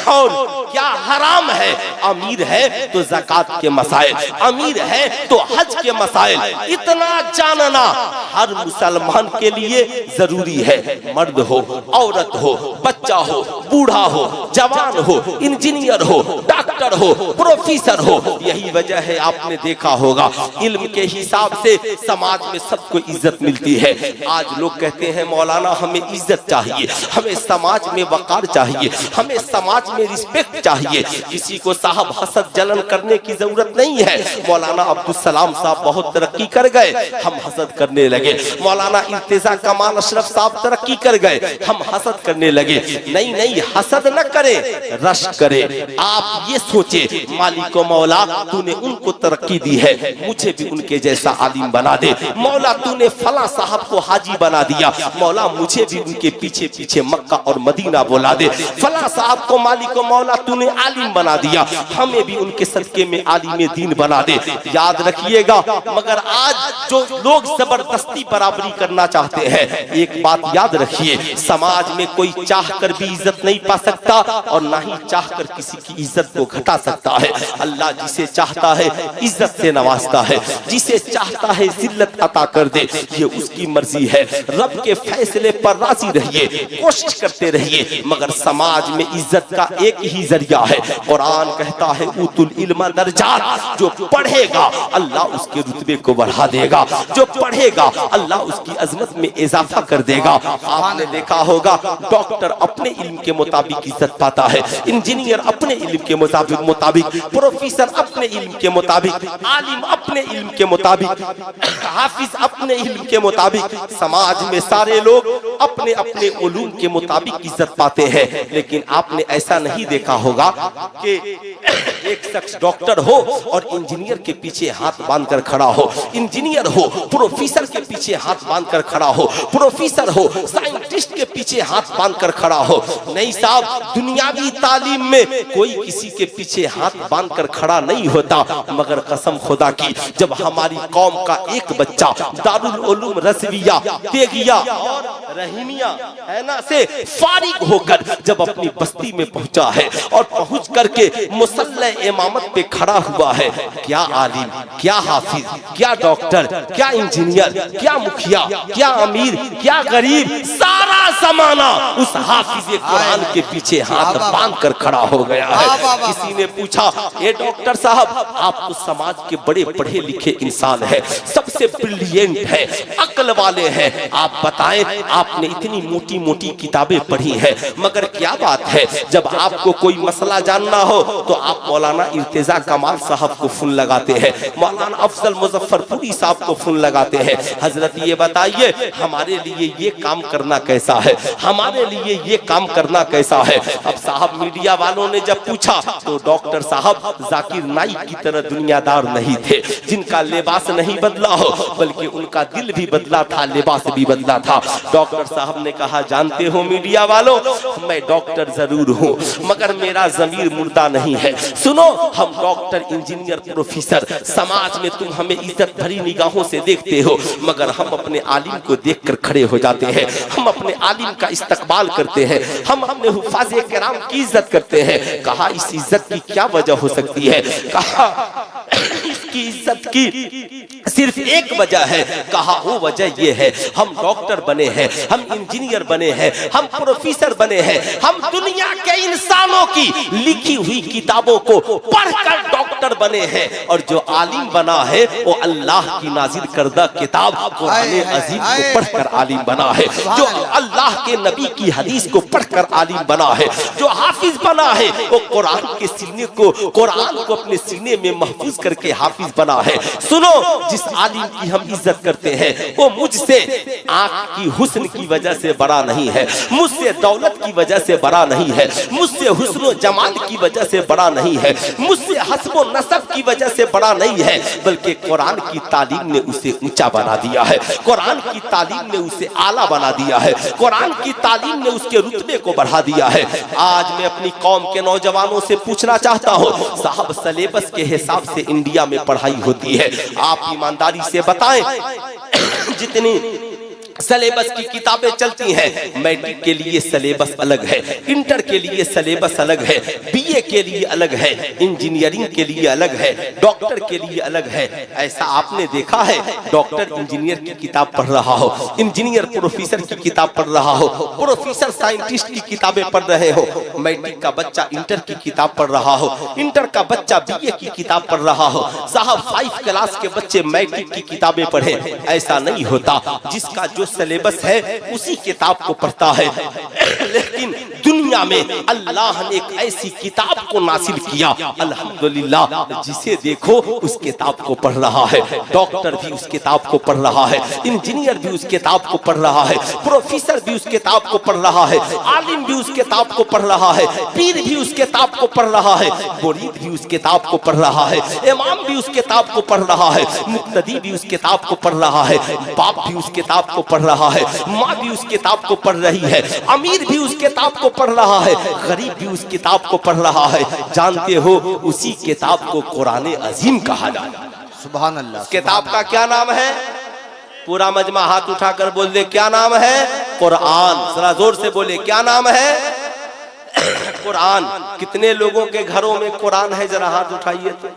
और क्या हराम है। अमीर है तो ज़कात के मसाइल, अमीर है तो हज के मसाइल, इतना जानना हर मुसलमान के लिए जरूरी है। मर्द हो, औरत हो, बच्चा हो, बूढ़ा हो, जवान हो, इंजीनियर हो, डॉक्टर हो, प्रोफेसर हो। यही वजह है आपने देखा होगा इल्म के हिसाब से समाज में सबको इज्जत मिलती है। आज लोग कहते हैं मौलाना हमें इज्जत चाहिए, हमें समाज में वकार चाहिए, हमें समाज में रिस्पेक्ट चाहिए। किसी को साहब हसद जलन करने की जरूरत नहीं है। मौलाना अब्दुल सलाम साहब बहुत तरक्की कर गए, हम हसद करने लगे। मौलाना इर्तिजा कमाल अशरफ साहब तरक्की कर गए, हम हसद करने लगे। नहीं नहीं, हसद न करे, रश करे। आप ये सोचे मालिक मौला तूने उनको तरक्की दी है, मुझे भी उनके जैसा आलिम बना दे। मौला तूने फला साहब को हाजी बना दिया, मौला मुझे भी उनके पीछे पीछे मक्का और मदीना बोला दे। फला साहब को मालिक मौला तूने आलिम बना दिया, हमें भी उनके सदके में आलिम दीन बना दे। याद रखिएगा, मगर आज जो लोग जबरदस्ती बराबरी करना चाहते हैं, एक बात याद रखिए, समाज में कोई चाहकर भी इज्जत नहीं पा सकता और ना ही चाहकर किसी की इज्जत को घटा सकता है। अल्लाह जिसे चाहता है इज्जत से नवाजता है, जिसे चाहता है जिल्लत अता कर दे, ये उसकी मर्जी है। रब के फैसले पर राजी रहिए, कोशिश करते रहिए, मगर समाज में इज्जत का एक ही जरिया है। कुरान कहता है उतुल इल्मा दर्जात, जो पढ़ेगा अल्लाह उसके रुतबे को बढ़ा देगा, जो पढ़ेगा अल्लाह उसकी अजमत में इजाफा कर देगा। आपने देखा होगा डॉक्टर अपने इल्म के मुताबिक इज्जत पाता है, इंजीनियर अपने इल्म के मुताबिक, प्रोफेसर अपने इल्म के मुताबिक, आलिम अपने इल्म के मुताबिक, हाफिज अपने इल्म के मुताबिक। समाज में सारे लोग अपने अपने उलूम के मुताबिक इज्जत पाते हैं। लेकिन आपने ऐसा नहीं देखा होगा कि एक शख्स डॉक्टर हो और इंजीनियर के पीछे हाथ बांधकर खड़ा हो, इंजीनियर हो प्रोफेसर के पीछे हाथ बांधकर खड़ा हो, प्रोफेसर हो साइंटिस्ट के पीछे हाथ बांधकर खड़ा हो। नहीं साहब, दुनियावी तालीम में कोई किसी के पीछे हाथ बांधकर खड़ा नहीं होता। मगर कसम खुदा की, जब हमारी कौम का एक बच्चा दारुल उलूम रज़विया, तेगिया और रहीमिया है ना से फारिग होकर जब अपनी बस्ती में पहुंचा है और पहुंच करके मुसल्ले इमामत पे खड़ा हुआ है, क्या आलिम, क्या हाफिज, क्या डॉक्टर, क्या इंजीनियर, क्या मुखिया, क्या अमीर, क्या गरीब, सारा जमाना उस हाफिज कुरान के पीछे हाथ बांध कर खड़ा हो गया है। किसी ने पूछा, ये डॉक्टर साहब आप तो समाज के बड़े पढ़े लिखे इंसान हैं, सबसे ब्रिलियंट है, अक्ल वाले हैं, आप बताएं आपने इतनी मोटी मोटी किताबें पढ़ी हैं, मगर क्या बात है जब आपको कोई मसला जानना हो तो आप मौलाना इर्तिजा कमाल साहब को फोन लगाते हैं, मौलाना अफजल मुजफ्फरपुरी साहब को फोन लगाते हैं। हजरत ये बताइए हमारे लिए ये काम करना कैसा है, हमारे लिए ये काम करना कैसा है। अब साहब मीडिया वालों ने जब पूछा तो डॉक्टर साहब जाकिर नाइक की तरह दुनियादार नहीं थे, जिनका लिबास नहीं बदला हो बल्कि उनका दिल भी बदला था, लिबास भी बदला था। डॉक्टर साहब ने कहा, जानते हो मीडिया वालों, मैं डॉक्टर जरूर हूँ मगर मेरा जमीर मुर्दा नहीं है। सुनो, हम डॉक्टर, इंजीनियर, प्रोफेसर, समाज में तुम हमें इज्जत भरी निगाहों से देखते हो, मगर हम अपने आलिम को देखकर खड़े हो जाते हैं, हम अपने आलिम का इस्तकबाल करते हैं, हम अपने हुफाज़े किराम की इज्जत करते हैं। कहा इस इज्जत की क्या वजह हो सकती है? कहा इसकी इज्जत की सिर्फ एक वजह है। कहा वो वजह ये है, हम डॉक्टर बने हैं, हम इंजीनियर बने हैं, हम प्रोफेसर बने हैं, हम दुनिया के इंसानों की लिखी हुई किताबों को पढ़कर डॉक्टर बने हैं, और जो आलिम बना है वो अल्लाह की नाजिल करदा किताब कुरान अजीम को पढ़कर आलिम बना है, जो अल्लाह के नबी की हदीस को पढ़कर आलिम बना है, जो हाफिज बना है वो कुरान के सीने को, कुरान को अपने सीने में महफूज करके हाफिज हाफिज बना है। सुनो, जिस आलिम की हम इज्जत करते हैं वो मुझसे आंख की हुस्न की वजह से बड़ा नहीं है, मुझसे दौलत की वजह से बड़ा नहीं है, मुझसे हुस्न जमाल की वजह से बड़ा नहीं है, मुझसे हस्ब नसब की वजह से बड़ा नहीं है, बल्कि कुरान की तालीम ने उसे ऊंचा बना दिया है, कुरान की तालीम ने उसे आला बना दिया है, कुरान की तालीम ने उसके रुतबे को बढ़ा दिया है। आज मैं अपनी कौम के नौजवानों से पूछना चाहता हूँ, साहब सिलेबस के हिसाब से इंडिया में पढ़ाई होती है, आप ईमानदारी से बताएं जितनी सिलेबस की किताबें चलती हैं, मैट्रिक के लिए सिलेबस अलग है, इंटर के लिए सिलेबस अलग है, बीए के लिए अलग है, इंजीनियरिंग के लिए अलग है, डॉक्टर के लिए अलग है। ऐसा आपने देखा है डॉक्टर इंजीनियर की किताब पढ़ रहा हो, इंजीनियर प्रोफेसर की किताब पढ़ रहा हो, प्रोफेसर साइंटिस्ट की किताबें पढ़ रहे हो, मैट्रिक का बच्चा इंटर की किताब पढ़ रहा हो, इंटर का बच्चा बीए की किताब पढ़ रहा हो, साहब 5 क्लास के बच्चे मैट्रिक की किताबें पढ़े? ऐसा नहीं होता। जिसका जो सिलेबस है उसी किताब को पढ़ता है। लेकिन दुनिया में अल्लाह ने एक ऐसी किताब को नासिल किया, अल्हम्दुलिल्लाह, जिसे देखो उस किताब को पढ़ रहा है, डॉक्टर भी उस किताब को पढ़ रहा है, इंजीनियर भी उस किताब को पढ़ रहा है, प्रोफेसर भी उस किताब को पढ़ रहा है, आलिम भी उस किताब को पढ़ रहा है, पीर भी उस किताब को पढ़ रहा है, मुरीद भी उस किताब को पढ़ रहा है, इमाम भी उस किताब को पढ़ रहा है, मुक्तदी भी उस किताब को पढ़ रहा है, बाप भी उस किताब को पढ़ रहा है, माँ भी उस किताब को पढ़ रही है, अमीर भी उस किताब को पढ़ रहा है, गरीब भी उस किताब को पढ़ रहा है। जानते हो उसी किताब को कुरान अजीम कहा जाता है। सुभान अल्लाह। किताब का क्या नाम है? पूरा मजमा हाथ उठाकर बोल दे, क्या नाम है? कुरान। जरा जोर से बोले, क्या नाम है? कुरान। कितने लोगों के घरों में कुरान है? जरा हाथ उठाइए तो।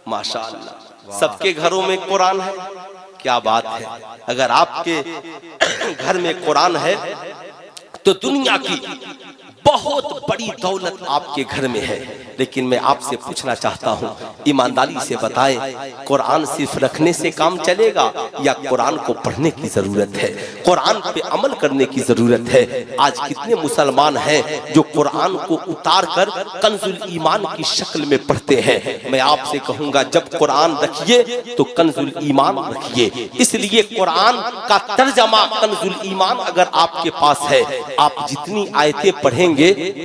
माशाअल्लाह, सबके घरों में कुरान है। क्या बात है। अगर आपके घर में कुरान है तो दुनिया की बहुत बड़ी दौलत आपके घर में है। लेकिन मैं आपसे पूछना चाहता हूँ, ईमानदारी से बताएं, कुरान सिर्फ रखने से काम चलेगा या कुरान को पढ़ने की जरूरत है, कुरान पे अमल करने की जरूरत है? आज कितने मुसलमान हैं जो कुरान को उतार कर कंजुल ईमान की शक्ल में पढ़ते हैं? मैं आपसे कहूँगा, जब कुरान रखिए तो कंजुल ईमान रखिए। इसलिए कुरान का तर्जमा कंजुल ईमान अगर आपके पास है, आप जितनी आयतें पढ़ेंगे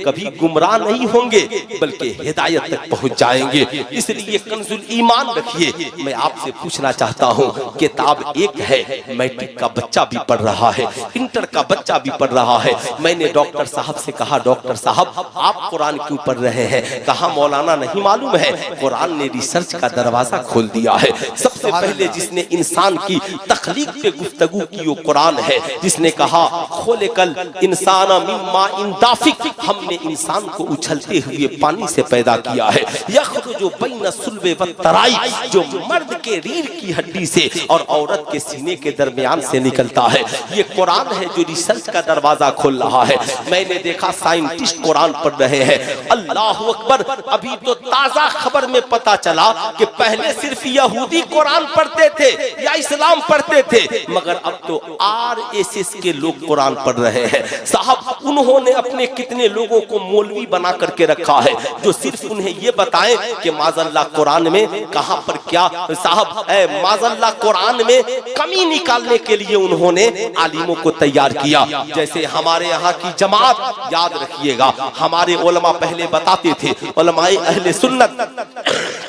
कभी गुमराह नहीं होंगे बल्कि हिदायत तक पहुंच जाएंगे। इसलिए कंजुल ईमान रखिए। मैं आपसे पूछना चाहता हूं, किताब एक है, मैट्रिक का बच्चा भी पढ़ रहा है, इंटर का बच्चा भी पढ़ रहा है। मैंने डॉक्टर साहब से कहा, डॉक्टर साहब आप कुरान क्यों पढ़ रहे हैं? कहा मौलाना नहीं मालूम है, कुरान ने रिसर्च का दरवाजा खोल दिया है। सबसे पहले जिसने इंसान की तख्लीक पे गुफ्तगू की वो कुरान है, जिसने कहा खोलेकल इंसान मिम्मा इंदाफिक, हमने इंसान को उछलते हुए पानी से पैदा किया है। यखरुजु बैन सुल्बे व तराई, जो मर्द के रीढ़ की हड्डी से और औरत के सीने के दरमियान से निकलता है। ये कुरान है जो रिसर्च का दरवाजा खोल रहा है। मैंने देखा साइंटिस्ट कुरान पढ़ रहे हैं। अल्लाह अकबर। अभी तो ताजा खबर में पता चला कि पहले सिर्फ यहूदी कुरान पढ़ते थे या इस्लाम पढ़ते थे, मगर अब तो आरएसएस के लोग कुरान पढ़ रहे हैं। साहब, उन्होंने अपने कितने लोगों को मौलवी बना करके रखा है जो सिर्फ उन्हें ये बताएं कि माज़अल्लाह कुरान में कहां पर क्या, साहब माज़अल्लाह कुरान में कमी निकालने के लिए उन्होंने आलिमों को तैयार किया। जैसे हमारे यहाँ की जमात, याद रखिएगा, हमारे उलमा पहले बताते थे, उलमाए अहले सुन्नत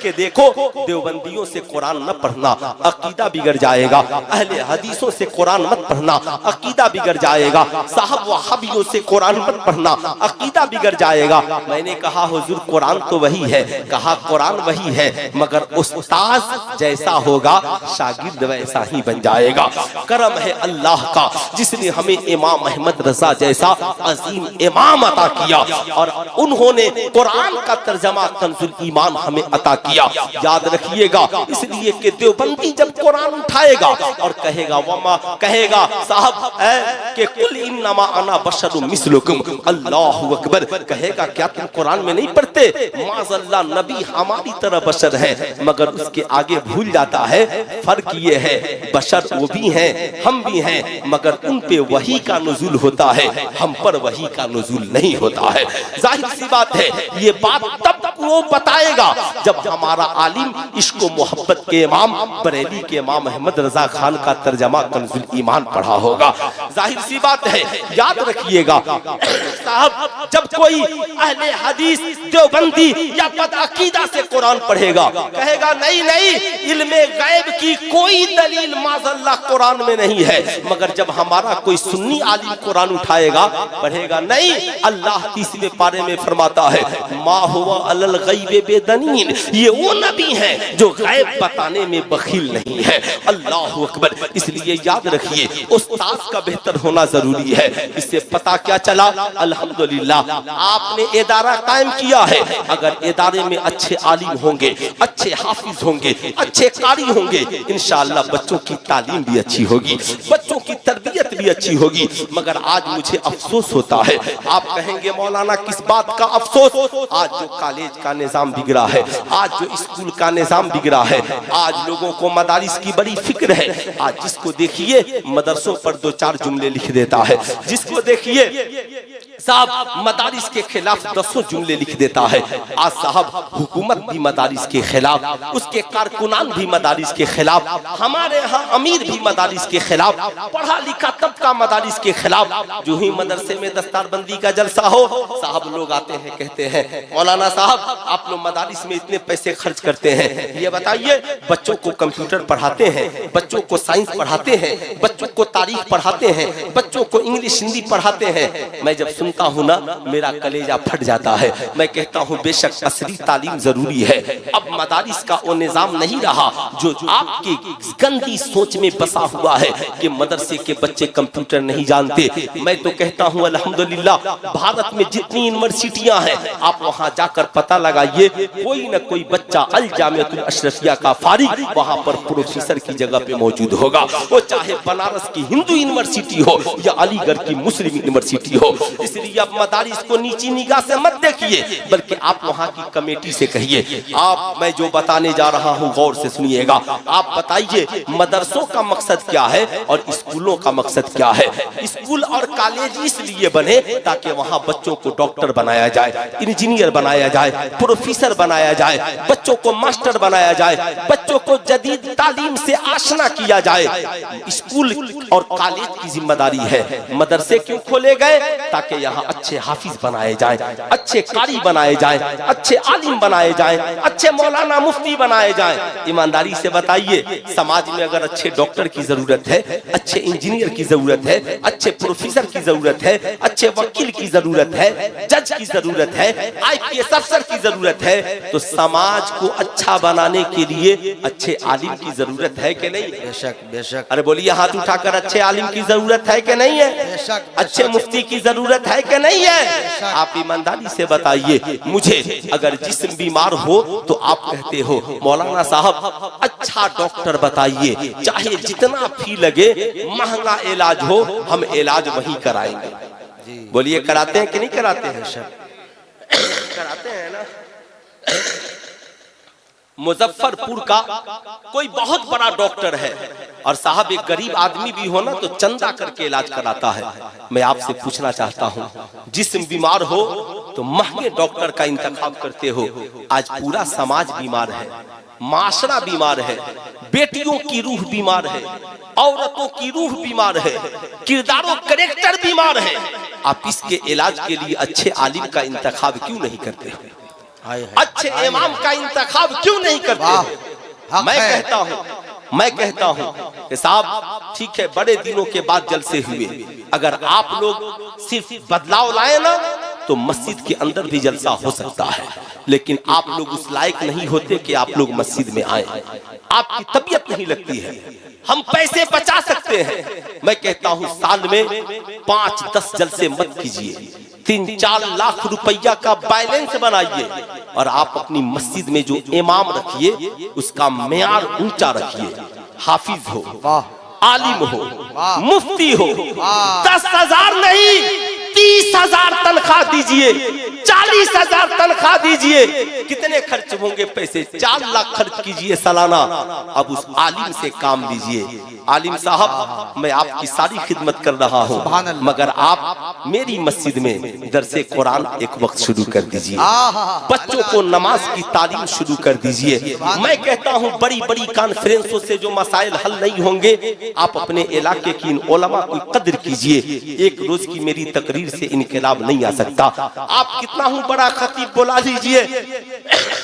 के देखो देवबंदियों से कुरान न पढ़ना, अकीदा बिगड़ जाएगा। अहले हदीसों से कुरान मत पढ़ना, अकीदा बिगड़ जाएगा। साहब वहाबियों से कुरान मत पढ़ना, अकीदा बिगड़ जाएगा। मैंने कहा हुजूर कुरान तो वही है। कहा कुरान वही है मगर उस्ताद जैसा होगा शागिर्द वैसा ही बन जाएगा। करम है अल्लाह का जिसने हमें इमाम अहमद रजा जैसा अजीम इमाम अता किया और उन्होंने कुरान का तर्जमा कंजुल ईमान हमें अता किया। याद रखिएगा, इसलिए कि देवबंदी जब कुरान उठाएगा और कहेगा वमा, कहेगा साहब कि कुल इन्नमा अना बशरुम मिस्लुकुम, अल्लाहु अकबर, कहेगा क्या तुम कुरान में नहीं पढ़ते? माज़अल्लाह नबी हमारी तरह बशर है, मगर उसके आगे भूल जाता है फर्क ये है बशर वो भी हैं हम भी हैं, मगर उन पे वही का नुज़ूल होता है, हम पर वही का नुज़ूल नहीं होता है। जाहिर सी बात है ये बात तब वो बताएगा जब हमारा आलिम इश्क मोहब्बत के इमाम बरेली के इमाम अहमद रजा खान का तर्जमा कंजुल ईमान पढ़ा होगा। जाहिर सी बात है, याद रखिएगा साहब, जब कोई अहले हदीस देवबंदी या बदअकीदा से कुरान पढ़ेगा, कहेगा नहीं नहीं इल्मे गैब की कोई दलील माज़अल्लाह कुरान में नहीं है, मगर जब हमारा कोई सुन्नी आलिम कुरान उठाएगा पढ़ेगा, नहीं अल्लाह 30वें पारे में फरमाता है मा हुवा अलल गैब बेदनीन, ये वो नबी है जो गैब बताने में बखील नहीं है। अल्लाहु अकबर। इसलिए याद रखिए उस्ताद का बेहतर होना जरूरी है। इससे पता क्या चला, अल्हम्दुलिल्लाह आपने इदारा कायम किया है, अगर इदारे में अच्छे आलिम होंगे, अच्छे हाफिज होंगे, अच्छे कारी होंगे, इंशाअल्लाह बच्चों की तालीम भी अच्छी होगी, बच्चों की तरबियत भी अच्छी होगी। मगर आज मुझे अफसोस होता है, आप कहेंगे मौलाना किस बात का अफसोस, आज जो कॉलेज का निजाम बिगड़ा है, आज जो स्कूल का निजाम बिगड़ा है, आज लोगों को मदारिस की बड़ी फिक्र है। आज जिसको देखिए मदरसों पर 2-4 जुमले लिख देता है, जिसको देखिए साहब मदारिस के खिलाफ 10 जुमले लिख देता है। आज साहब हुकूमत भी मदारिस के खिलाफ, उसके कारकुनान भी मदारिस के खिलाफ, हमारे यहाँ अमीर भी मदारिस के खिलाफ, पढ़ा लिखा तबका मदारिस के खिलाफ। जो ही मदरसे में दस्तारबंदी का जलसा हो, साहब लोग आते हैं, कहते हैं मौलाना साहब आप लोग मदारिस में इतने पैसे खर्च करते हैं, ये बताइए बच्चों को कंप्यूटर पढ़ाते हैं, बच्चों को साइंस पढ़ाते हैं, बच्चों को तारीख पढ़ाते हैं, बच्चों को इंग्लिश हिंदी पढ़ाते हैं। मैं जब सुनता हूँ ना मेरा कलेजा फट जाता है। मैं कहता हूँ बेशक असली तालीम जरूरी है, अब मदारिस का वो निजाम नहीं रहा जो आपकी गंदी सोच में बसा हुआ है कि मदरसे के बच्चे कंप्यूटर नहीं जानते। मैं तो कहता हूँ अल्हम्दुलिल्लाह भारत में जितनी यूनिवर्सिटियां हैं आप वहाँ जाकर पता लगाइए, कोई न कोई बच्चा अल जामिअतुल अशरफिया का फारिग वहाँ पर प्रोफेसर की जगह पे मौजूद होगा। वो चाहे बनारस की हिंदू यूनिवर्सिटी हो या अलीगढ़ की मुस्लिम यूनिवर्सिटी हो। इसलिए आप मदारिस को नीची निगाह से मत देखिए, बल्कि आप वहाँ की कमेटी से कहिए आप, मैं जो बताने जा रहा हूँ गौर से सुनिएगा, आप बताइए मदरसों का मकसद क्या है और स्कूलों का मकसद क्या है। स्कूल और कॉलेज इसलिए बने ताकि वहाँ बच्चों को डॉक्टर बनाया जाए, इंजीनियर बनाया जाए, प्रोफेसर बनाया जाए, बच्चों को मास्टर बनाया जाए, बच्चों को जदीद तालीम से आशना किया जाए। स्कूल और कॉलेज की जिम्मेदारी है। मदरसे क्यों खोले गए? ताकि यहाँ अच्छे हाफिज बनाए जाए, अच्छे कारी बनाए जाए, अच्छे आलिम बनाए जाए, अच्छे मौलाना मुफ्ती बनाए जाए। ईमानदारी से बताइए समाज में अगर अच्छे डॉक्टर की जरूरत है, अच्छे इंजीनियर की जरूरत है, अच्छे प्रोफेसर की जरूरत है, अच्छे वकील की जरूरत है, जज की जरूरत है, IPS अफसर की जरूरत है, तो समाज को अच्छा बनाने के लिए अच्छे आलिम की जरूरत है कि नहीं? बेशक बेशक। अरे बोलिए हाथ उठाकर, अच्छे आलिम की जरूरत है कि नहीं है? बेशक। अच्छे मुफ्ती की जरूरत है कि नहीं है? आप ईमानदारी से बताइए। मुझे अगर जिस्म बीमार हो तो आप कहते हो मौलाना साहब अच्छा डॉक्टर बताइए, चाहे जितना फी लगे, महंगा इलाज हो, हम इलाज वही कराएंगे। बोलिए कराते हैं कि नहीं कराते हैं? कराते हैं ना। मुजफ्फरपुर का कोई बहुत बड़ा डॉक्टर है और साहब एक गरीब आदमी भी हो ना तो चंदा करके इलाज कराता है। मैं आपसे पूछना चाहता हूँ, जिस्म बीमार हो तो महंगे डॉक्टर का इंतखाब करते हो। आज पूरा समाज बीमार है, माशरा बीमार है, बेटियों की रूह बीमार है, औरतों की रूह बीमार है, किरदारों करेक्टर बीमार है। आप इसके इलाज के लिए अच्छे आलिम का इंतखाब क्यों नहीं करते? अच्छे इमाम का इंतखाब क्यों नहीं करते? मैं कहता हूँ कि साहब ठीक है, बड़े दिनों के बाद जलसे हुए, अगर आप लोग सिर्फ बदलाव लाए ना तो मस्जिद के अंदर भी जलसा हो सकता है, लेकिन आप लोग उस लायक नहीं होते कि आप लोग मस्जिद में आए। आपकी तबीयत नहीं लगती है। हम पैसे बचा सकते हैं। मैं कहता हूँ साल में 5-10 जलसे मत कीजिए, 3-4 लाख रुपया का बैलेंस बनाइए और आप अपनी मस्जिद में जो इमाम रखिए उसका मेयार ऊंचा रखिए। हाफिज हो, आलिम हो, मुफ्ती हो, 10,000 नहीं 30,000 तनख्वाह दीजिए, 40,000 तनख्वाह दीजिए, कितने खर्च होंगे पैसे? 4 लाख खर्च कीजिए सालाना। अब उस आलिम से काम लीजिए। आलिम साहब, मैं आपकी सारी खिदमत कर रहा हूँ, मगर आप मेरी मस्जिद में दरसे कुरान एक वक्त शुरू कर दीजिए, बच्चों को नमाज की तालीम शुरू कर दीजिए। मैं कहता हूँ बड़ी बड़ी कॉन्फ्रेंसों से जो मसाइल हल नहीं होंगे, आप अपने इलाके की इन उलमा की कदर कीजिए। एक रोज की मेरी तकरीर से इनकलाब नहीं आ सकता। आप कितना हूँ बड़ा खतीब बुला लीजिए,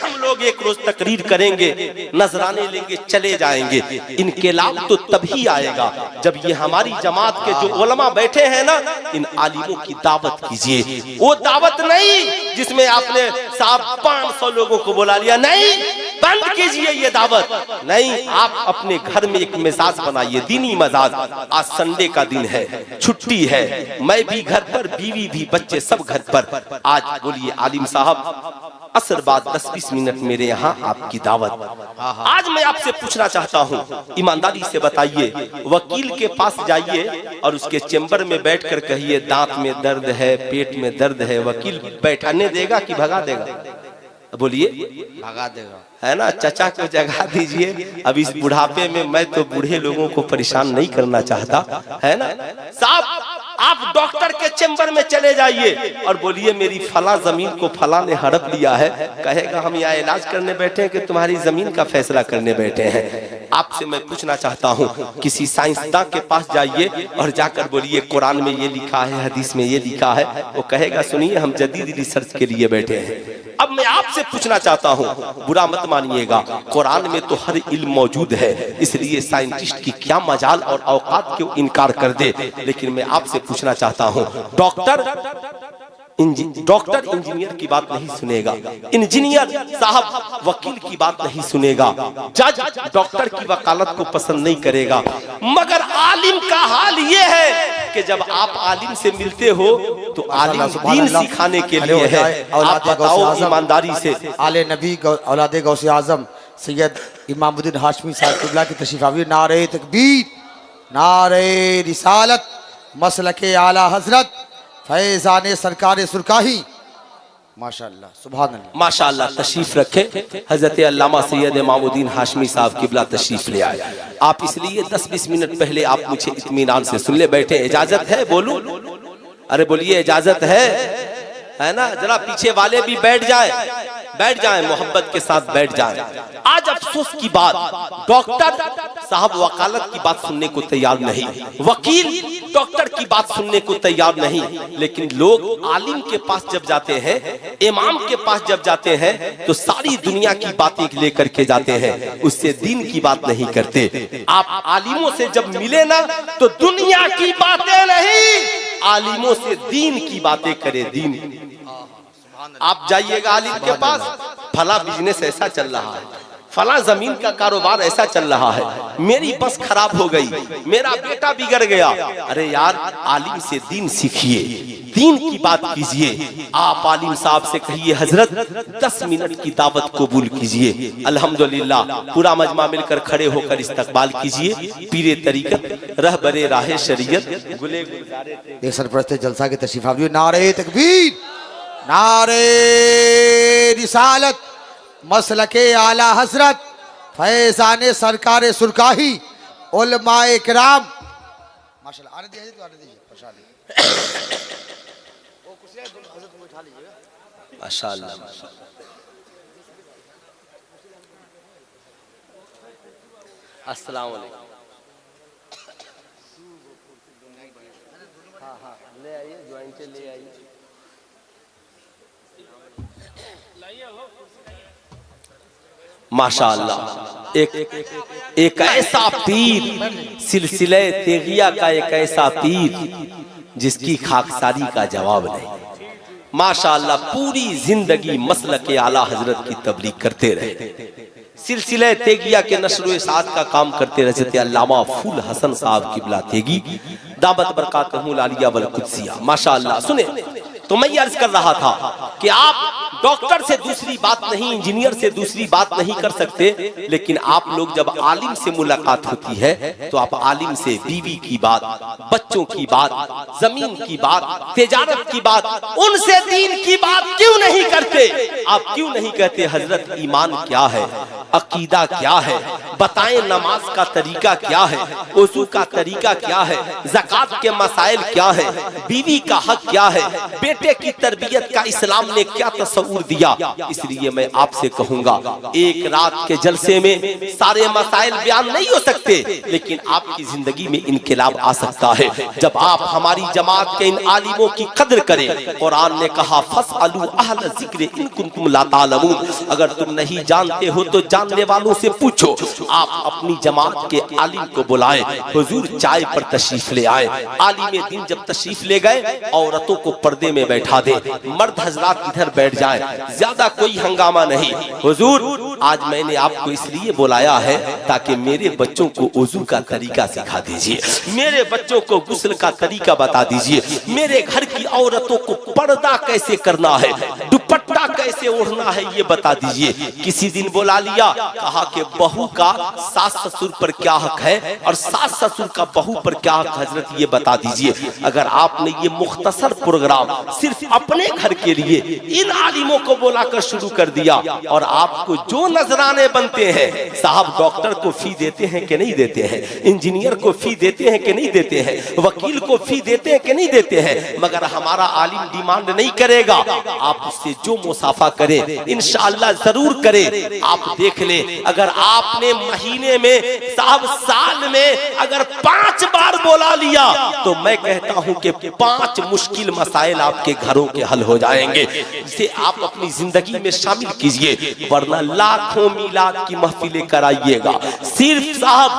हम लोग एक रोज तकरीर करेंगे, नजराने लेंगे, चले जाएंगे। इनकलाब तो तभी आएगा जब ये हमारी जमात के जो उलमा बैठे हैं ना, इन आलिमों की दावत कीजिए। वो दावत नहीं जिसमें आपने साहब 500 लोगों को बुला लिया, नहीं, बंद कीजिए ये दावत। नहीं, आप अपने घर में एक मिजाज बनाइए, दीनी मिजाज। आज संडे का दिन है, छुट्टी है, मैं भी घर पर, बीवी भी, बच्चे सब घर पर। आज बोलिए आलिम साहब, असर बाद 10-20 मिनट मेरे यहाँ आपकी दावत। आज मैं आपसे पूछना चाहता हूँ, ईमानदारी से बताइए, वकील के पास जाइए और उसके चेम्बर में बैठकर कहिए दांत में दर्द है, पेट में दर्द है, वकील बैठाने देगा कि भगा देगा? बोलिए, भगा देगा, है ना? चचा को जगा दीजिए। अब इस बुढ़ापे में मैं तो बूढ़े लोगों को परेशान नहीं करना चाहता, है ना साहब? आप डॉक्टर के चेम्बर में चले जाइए और बोलिए मेरी फला जमीन को फला ने हड़प लिया है। कहेगा हम यहाँ इलाज करने बैठे हैं कि तुम्हारी जमीन का फैसला करने बैठे हैं? आपसे मैं पूछना चाहता हूँ, किसी साइंसदान के पास जाइए और जाकर बोलिए कुरान में ये लिखा है, हदीस में ये लिखा है। वो कहेगा सुनिए हम जदीद रिसर्च के लिए बैठे हैं। अब मैं आपसे पूछना चाहता हूँ, बुरा मत मानिएगा, कुरान में तो हर इल्म मौजूद है, इसलिए साइंटिस्ट की क्या मजाल और औकात क्यों इनकार कर दे। लेकिन मैं आपसे पूछना चाहता हूँ, डॉक्टर इंजीनियर की बात नहीं सुनेगा, इंजीनियर साहब वकील की बात नहीं सुनेगा, जज डॉक्टर की वकालत को पसंद नहीं करेगा। मगर आलिम का हाल ये है कि जब आप आलिम से मिलते हो तो आलिम दीन सिखाने के लिए है। आप बताओ ईमानदारी से, आले नबी औलादे गौसे आजम सैयद इमामुद्दीन हाशमी साहब किबला की तशरीफ आवी। नारे तकबीर, नारे रिसालत, मसलके आला हजरत, फैजाने सरकार सुरकाही। माशाअल्लाह, सुभान अल्लाह, माशाअल्लाह। तशरीफ रखे हजरत अल्लामा सैयद इमामुद्दीन हाशमी साहब किबला तशरीफ ले आए। आप इसलिए 10-20 मिनट पहले आप मुझे इत्मीनान से सुन ले बैठे। इजाजत है? बोलूं? अरे बोलिए इजाजत है ना? जरा पीछे वाले भी बैठ जाए, मोहब्बत के साथ बैठ जाए। आज अफसोस की बात, डॉक्टर साहब वकालत की बात सुनने को तैयार नहीं, वकील डॉक्टर की बात सुनने को तैयार नहीं। लेकिन लोग आलिम के पास जब जाते हैं, इमाम के पास जब जाते हैं, तो सारी दुनिया की बातें लेकर के जाते हैं, उससे दीन की बात नहीं करते। आप आलिमों से जब मिले ना, तो दुनिया की बातें नहीं, आलिमों से दीन की बातें करें, दीन। आप जाइएगा आलिम के पास, फला बिजनेस ऐसा चल रहा है, फला जमीन का कारोबार ऐसा चल रहा है, मेरी बस खराब हो गई, मेरा बेटा बिगड़ गया। अरे यार, आलिम से दीन सीखिए, दीन की बात कीजिए। आप आलिम साहब से कहिए हजरत 10 मिनट की दावत कबूल कीजिए। अल्हम्दुलिल्लाह, पूरा मजमा मिलकर खड़े होकर इस्तकबाल कीजिए। पीरे तरीकत, रहबरे राहे शरीयत, गुले गुलजारे सरपरस्ते जलसा के तशरीफ आवी। नारे तकबीर, नारे रिसालत, मसलके आला हजरत, फैजाने सरकार सुरकाही, उलमाए किराम। माशाअल्लाह, आने दीजिए, तो आने दीजिए, वो कुर्सियां हजरत को उठा लीजिएगा। माशाअल्लाह। अस्सलाम वालेकुम। हाँ, ले आइए, ज्वाइंट ले आइए। माशाअल्लाह, एक ऐसा पीर, सिलसिले तेगिया का एक ऐसा पीर जिसकी खाकसारी का जवाब नहीं। माशाअल्लाह, पूरी जिंदगी मसलके आला हजरत की तबलीग करते रहे, सिलसिले तेगिया के नशर साथ का काम करते रहे। अल्लामा फूल हसन साहब किबला तेगी दामत बरकातहुल आलिया वल कुद्सिया। माशाअल्लाह, सुने तो मैं ये अर्ज कर रहा था कि आप डॉक्टर से दूसरी बात नहीं, इंजीनियर से दूसरी बात नहीं कर सकते, लेकिन आप लोग जब आलिम से मुलाकात होती है तो आप आलिम से बीवी की बात, बच्चों की बात, जमीन की बात, तिजारत की बात, उनसे दीन की बात क्यों नहीं करते? आप क्यों नहीं कहते हजरत ईमान क्या है, अकीदा क्या है, बताएं नमाज का तरीका क्या है, वुज़ू का तरीका क्या है, ज़कात के मसाइल क्या है, बीवी का हक क्या है, बेटे की तरबियत का इस्लाम ने क्या तस्वूर दिया। इसलिए मैं आपसे कहूंगा, एक रात के जलसे में सारे मसाइल बयान नहीं हो सकते, लेकिन आपकी जिंदगी में इनकलाब आ सकता है जब आप हमारी जमात के इन आलिमों की कदर करें। कुरान ने कहा फस्अलू अहल ज़िक्र इन कुंतुम ला तालमून, अगर तुम नहीं जानते हो तो जानने वालों से पूछो। आप अपनी जमात के आलिम को बुलाए, हुजूर चाय पर तशरीफ ले आए। आलिम दिन जब तशरीफ ले गए, औरतों को पर्दे में बैठा दे, मर्द हजरात इधर बैठ जाए, ज्यादा कोई हंगामा नहीं। हुजूर आज मैंने आपको इसलिए बुलाया है ताकि मेरे बच्चों को वुज़ू का तरीका सिखा दीजिए, मेरे बच्चों को गुस्ल का तरीका बता दीजिए, मेरे घर की औरतों को पर्दा कैसे करना है, दुपट्टा कैसे ओढ़ना है ये बता दीजिए। किसी दिन बुला लिया, कहा कि बहू का सास ससुर पर क्या हक है और सास ससुर का बहू पर क्या हक, हजरत ये बता दीजिए। अगर आपने ये मुख्तसर प्रोग्राम सिर्फ अपने घर के लिए इन आलिमों को बुलाकर शुरू कर दिया और आपको जो नजराने बनते हैं, साहब डॉक्टर को फी देते हैं कि नहीं देते हैं, इंजीनियर को फी देते हैं कि नहीं देते हैं, वकील को फी देते हैं कि नहीं देते हैं, मगर हमारा आलिम डिमांड नहीं करेगा। आप उससे जो मुसाफा करें इंशाअल्लाह जरूर करें। आप देख ले, अगर आपने महीने में साहब साल में अगर 5 बार बोला लिया तो मैं कहता हूं कि 5 मुश्किल मसाइल आपके घरों के हल हो जाएंगे, जिसे आप अपनी जिंदगी में शामिल कीजिए। वरना लाखों मिलाद की महफिलें कराइएगा, सिर्फ साहब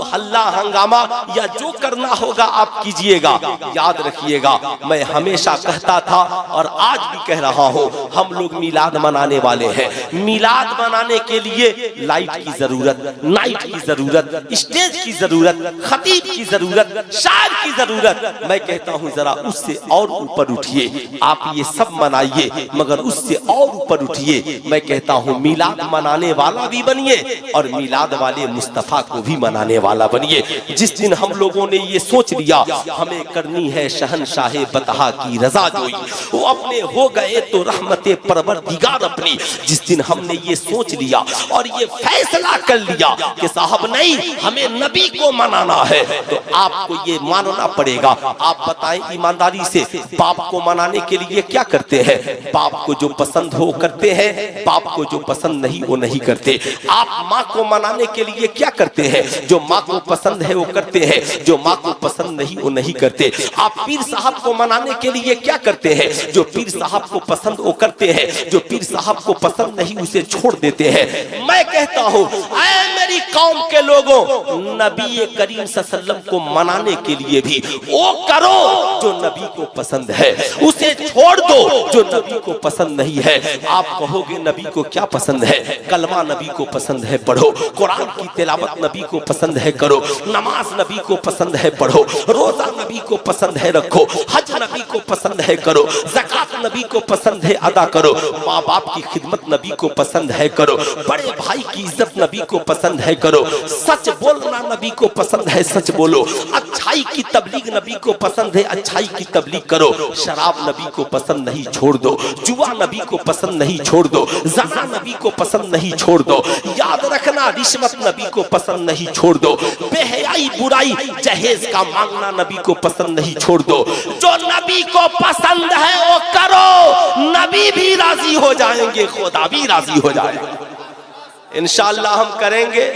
हल्ला हंगामा या जो करना होगा आप कीजिएगा। याद रखिएगा, मैं हमेशा कहता था और आज भी कह रहा हूं, हम लोग मिलाद मनाने वाले हैं। मिलाद मनाने के लिए लाइट की जरूरत, नाइट की जरूरत, स्टेज की जरूरत, खतीब की जरूरत, शायर की जरूरत। मैं कहता हूं जरा उससे और ऊपर उठिए। आप ये सब मनाइए मगर उससे और ऊपर उठिए। मैं कहता हूं मिलाद मनाने वाला भी बनिए और मिलाद वाले मुस्तफा को भी मनाने वाला बनिए। जिस दिन हम लोगों ने ये सोच लिया हमें करनी है शहनशाहे बतहा की रजा जोई, वो अपने हो गए तो रहमते परवरदिगार अपनी। जिस दिन हमने ये सोच लिया और ये फैसला कर लिया कि साहब नहीं हमें नबी को मनाना है, तो आपको ये मानना पड़ेगा। आप बताएं ईमानदारी से, बाप को मनाने के लिए क्या करते हैं? बाप को जो पसंद हो करते हैं, बाप को जो पसंद नहीं वो नहीं करते। आप माँ को मनाने के लिए क्या करते हैं? जो माँ को पसंद है वो करते हैं, जो माँ को पसंद नहीं वो नहीं करते। आप पीर साहब को मनाने के लिए क्या करते हैं? जो पीर साहब को पसंद वो करते हैं, जो पीर साहब को पसंद नहीं उसे छोड़ देते हैं। मैं कहता हूँ ऐ मेरी कौम के लोगों, नबी करीम सल्लल्लाहु अलैहि वसल्लम को मनाने के लिए भी वो करो जो नबी को पसंद है, उसे छोड़ दो जो नबी को पसंद नहीं है। आप कहोगे नबी को क्या पसंद है? कलमा नबी को पसंद है पढ़ो, कुरान की तिलावत नबी को पसंद है करो, नमाज नबी को पसंद है पढ़ो, रोजा नबी को पसंद है रखो, हज नबी को पसंद है करो, ज़कात नबी को पसंद है अदा करो, माँ बाप की खिदमत नबी को पसंद है करो, बड़े भाई की इज्जत नबी को पसंद है करो, सच बोलना नबी को पसंद है सच बोलो, अच्छाई की तबलीग नबी को पसंद है अच्छाई की तबलीग करो, शराब नबी को पसंद नहीं छोड़ दो, जुआ नबी को पसंद नहीं छोड़ दो, ज़ना नबी को पसंद नहीं छोड़ दो, याद रखना रिश्वत नबी को पसंद नहीं छोड़ दो, बेहयाई बुराई जहेज का मांगना नबी को पसंद नहीं छोड़ दो। जो नबी को पसंद है वो करो, नबी भी राजी हो जाएंगे, खुदा भी राजी हो जाएगा। इंशाअल्लाह हम करेंगे।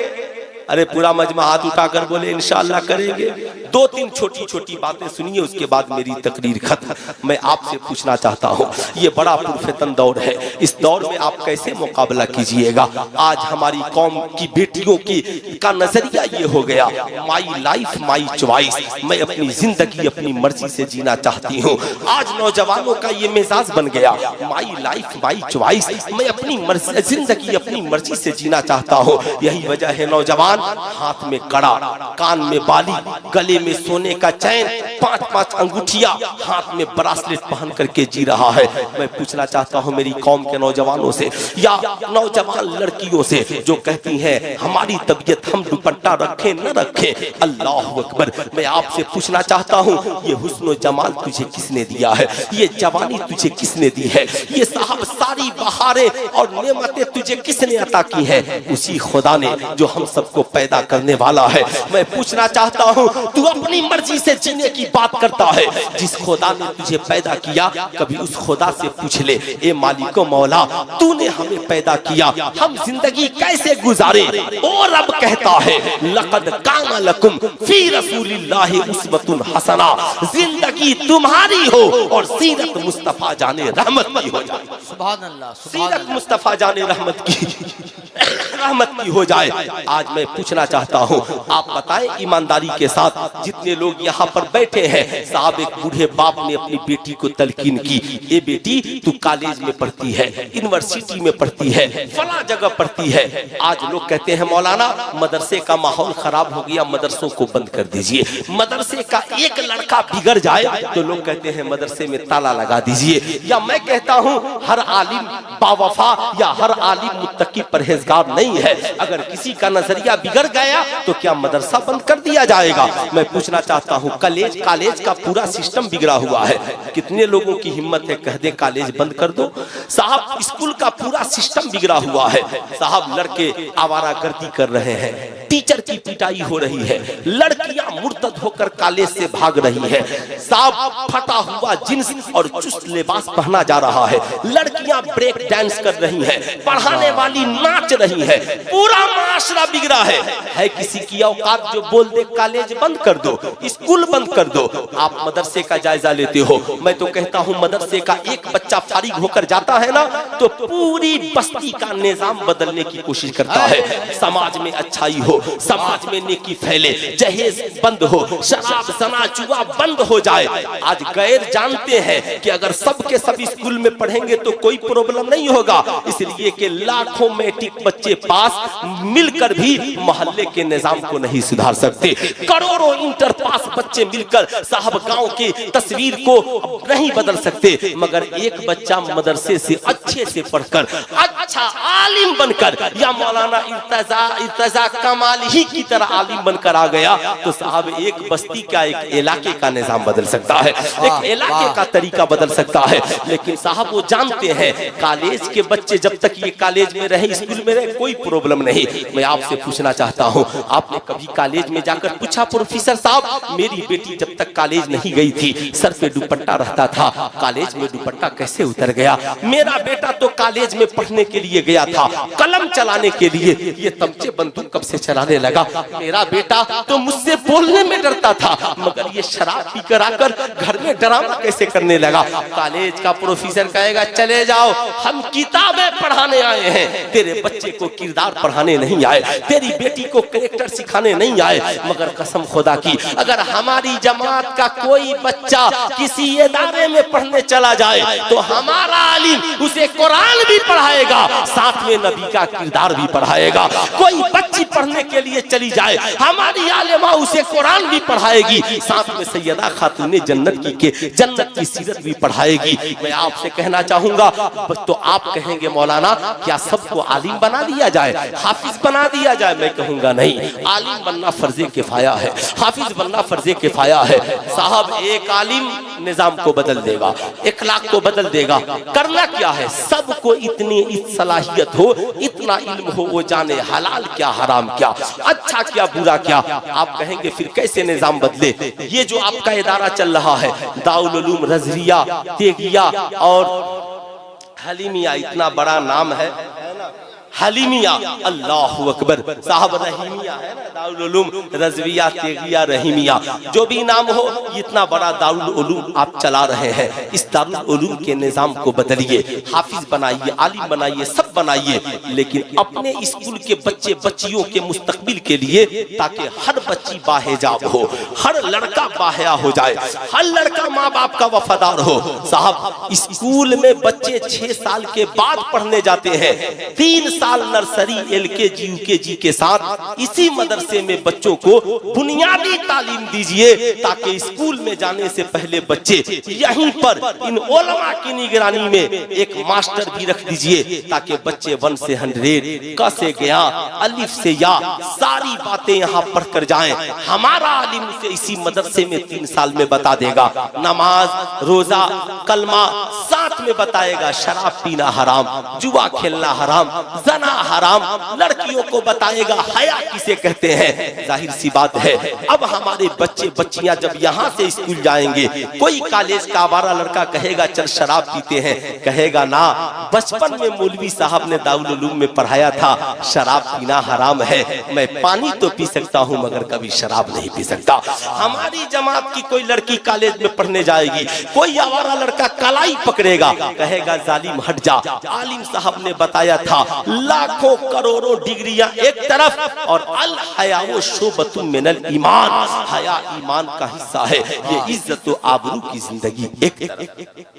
अरे पूरा मजमा हाथ उठाकर बोले इंशाअल्लाह करेंगे। 2-3 छोटी छोटी बातें सुनिए, उसके बाद मेरी तकरीर खत्म। मैं आपसे पूछना चाहता हूँ, ये बड़ा पुरफितन दौर है, इस दौर में आप कैसे मुकाबला कीजिएगा? आज हमारी कौम की बेटियों की का नजरिया ये हो गया, माई लाइफ माई चॉइस, मैं अपनी जिंदगी अपनी मर्जी से जीना चाहती हूँ। आज नौजवानों का ये मिजाज बन गया, माई लाइफ माई चॉइस, मैं अपनी मर्जी जिंदगी अपनी मर्जी से जीना चाहता हूँ। यही वजह है नौजवान हाथ में कड़ा, कान में बाली, गले गले में सोने का चैन, 5-5 अंगूठियां, हाथ में ब्रासलेट पहन करके जी रहा है। मैं पूछना चाहता हूं मेरी कौम के नौजवानों से या नौजवान लड़कियों से जो कहती हैं हमारी तबीयत, हम दुपट्टा रखें न रखें, अल्लाह अकबर, मैं आपसे पूछना चाहता हूं ये हुस्न जमाल तुझे किसने दिया है? ये जवानी तुझे किसने दी है? ये साहब सारी बहारें और नेमतें तुझे किसने अता की है? उसी खुदा ने जो हम सबको पैदा करने वाला है। मैं पूछना चाहता हूं तू अपनी मर्जी से जीने की बात करता है, जिस खुदा ने तुझे पैदा किया कभी उस खुदा से पूछ ले, ए मालिको मौला तूने हमें पैदा किया, हम जिंदगी कैसे गुजारे? और रब कहता है लक़द काना लकुम फी रसूलिल्लाहि उस्वतुन हसना, जिंदगी तुम्हारी हो और सीरत मुस्तफा जाने रहमत की हो जाए। सुभान अल्लाह, सीरत मुस्तफा जाने रहमत की हो जाए। आज मैं पूछना चाहता हूँ, आप बताएं ईमानदारी के साथ, जितने लोग यहाँ पर बैठे हैं, साहब एक बूढ़े बाप ने अपनी बेटी को तलकीन की, ए बेटी तू कॉलेज में पढ़ती है, यूनिवर्सिटी में पढ़ती है, फला जगह पढ़ती है। आज लोग कहते हैं मौलाना मदरसे का माहौल खराब हो गया, मदरसों को बंद कर दीजिए। मदरसे का एक लड़का बिगड़ जाए तो लोग कहते हैं मदरसे में ताला लगा दीजिए। या मैं कहता हूँ हर आलिम बावफा या हर आलिम मुत्तकी परहेजगार नहीं है। अगर किसी का नजरिया बिगड़ गया तो क्या मदरसा बंद कर दिया जाएगा? मैं पूछना चाहता हूँ कॉलेज का पूरा सिस्टम बिगड़ा हुआ है। कितने लोगों की हिम्मत है कह दे कॉलेज बंद कर दो? साहब स्कूल का पूरा सिस्टम बिगड़ा हुआ है। साहब लड़के आवारागर्दी कर रहे हैं, टीचर की पिटाई हो रही है, लड़कियां मुर्तद होकर कॉलेज से भाग रही है। साहब फटा हुआ जींस और चुस्त लिबास पहना जा रहा है, लड़कियां ब्रेक डांस कर रही हैं, पढ़ाने वाली नाच रही है, पूरा माशरा बिगड़ा है किसी की औकात जो बोल दे कॉलेज बंद कर दो, स्कूल बंद कर दो? आप मदरसे का जायजा लेते हो, मैं तो कहता हूँ मदरसे का एक बच्चा फारिग होकर जाता है ना तो पूरी बस्ती का निजाम बदलने की कोशिश करता है। समाज में अच्छाई हो, समाज में नेकी फैले, जहेज बंद हो, शराब जना जुआ बंद हो जाए। आज गैर जानते हैं कि अगर सबके सब स्कूल में पढ़ेंगे तो कोई प्रॉब्लम नहीं होगा, इसलिए कि लाखों मैट्रिक बच्चे पास मिलकर भी मोहल्ले के निजाम को नहीं सुधार सकते। करोड़ों इंटर पास बच्चे मिलकर साहब गांव की तस्वीर को नहीं बदल सकते, मगर एक बच्चा मदरसे से अच्छे से पढ़कर अच्छा आलिम बनकर या मौलाना इर्तजा कमाल ही की तरह आलिम बनकर आ गया तो साहब एक बस्ती का, एक इलाके का निजाम बदल सकता है, एक इलाके का तरीका बदल सकता है। लेकिन साहब वो जानते हैं कॉलेज के बच्चे जब तक ये कॉलेज में रहे, स्कूल में रहे, कोई प्रॉब्लम नहीं। मैं आपसे पूछना चाहता हूँ, आपने कभी कॉलेज में जाकर पूछा प्रोफेसर साहब मेरी बेटी जब तक कॉलेज नहीं गई थी सर पे दुपट्टा रहता था, कॉलेज में दुपट्टा कैसे उतर गया? मेरा बेटा तो कॉलेज में पढ़ने के लिए गया था, कलम चलाने के लिए, ये तमचे बंदूक कब से चलाने लगा? मेरा बेटा तो मुझसे बोलने में डरता था, मगर ये शराब पी कर आकर घर में ड्रामा कैसे करने लगा? कॉलेज का प्रोफेसर कहेगा चले जाओ, हम किताबें पढ़ाने आए हैं, तेरे बच्चे को किरदार पढ़ाने नहीं आए, तेरी बेटी को कैरेक्टर सिखाने नहीं आए। मगर कसम खुदा की अगर हमारी जमात का कोई बच्चा किसी इदारे में पढ़ने चला जाए तो हमारा आलिम उसे कुरान भी पढ़ाएगा, साथ में नबी का किरदार भी पढ़ाएगा। कोई बच्ची पढ़ने के लिए चली जाए, हमारी आलिमा उसे कुरान भी पढ़ाएगी, साथ में सैयदा खातूने जन्नत की सीरत भी पढ़ाएगी। मैं आपसे कहना चाहूंगा, तो आप कहेंगे मौलाना क्या सबको आलिम बना दिया जाए, हाफिज बना दिया जाए? मैं कहूंगा नहीं, आलिम बनना फर्जे किफाया है, हाफिज बनना फर्जे किफाया है। साहब एक आलिम निजाम को बदल देगा, इखलाक को बदल देगा। करना क्या है? सबको इतनी सलाहियत हो, इतना इल्म हो, वो जाने हलाल क्या हराम क्या, अच्छा क्या बुरा क्या। आप कहेंगे फिर कैसे निजाम बदले? ये जो आपका इदारा चल रहा है दारुल उलूम रज़विया, तेगिया और हलीमिया, इतना बड़ा नाम है हलीमिया, अल्लाहु अकबर। साहब रहीमिया है ना, दारुल उलूम रज़विया तेगिया रहीमिया, जो भी नाम हो, इतना बड़ा दारुल उलूम आप चला रहे हैं। इस दारुल उलूम के निजाम को बदलिए, हाफिज बनाइए, आलिम बनाइए, सब बनाइए, लेकिन अपने स्कूल के बच्चे बच्चियों के मुस्तकबिल के लिए, ताकि हर बच्ची बाहिजाब हो, हर लड़का बाहया हो जाए, हर लड़का माँ बाप का वफादार हो। साहब स्कूल में बच्चे 6 साल के बाद पढ़ने जाते हैं, 3 साल साल नर्सरी LKG UKG के साथ इसी मदरसे में बच्चों को बुनियादी तालीम दीजिए, ताकि स्कूल में जाने से पहले बच्चे यहीं पर इन उलमा की निगरानी में एक मास्टर भी रख दीजिए, ताकि बच्चे 1 से 100 क से गया अलिफ से या सारी बातें यहाँ पढ़ कर जाएं। हमारा आलिम उसे इसी मदरसे में 3 साल में बता देगा। नमाज, रोजा, कलमा साथ में बताएगा। शराब पीना हराम, जुआ खेलना हराम, जना हराम, लड़कियों को बताएगा हया किसे कहते हैं। जाहिर सी बात है, अब हमारे बच्चे बच्चियां जब यहाँ से स्कूल जाएंगे, कोई कॉलेज का आवारा लड़का कहेगा चल शराब पीते हैं, कहेगा ना, बचपन में मौलवी साहब ने दारुल उलूम में पढ़ाया था शराब पीना हराम है, मैं पानी तो पी सकता हूँ मगर कभी शराब नहीं पी सकता। हमारी जमात की कोई लड़की कॉलेज में पढ़ने जाएगी, कोई आवारा लड़का कलाई पकड़ेगा, कहेगा जालिम हट जा, आलिम साहब ने बताया था लाखों करोड़ों डिग्रियां एक तरफ और अल हया शोबतुम मिनल ईमान, हया ईमान का हिस्सा है, ये इज्जत व आबरू की जिंदगी एक तरफ।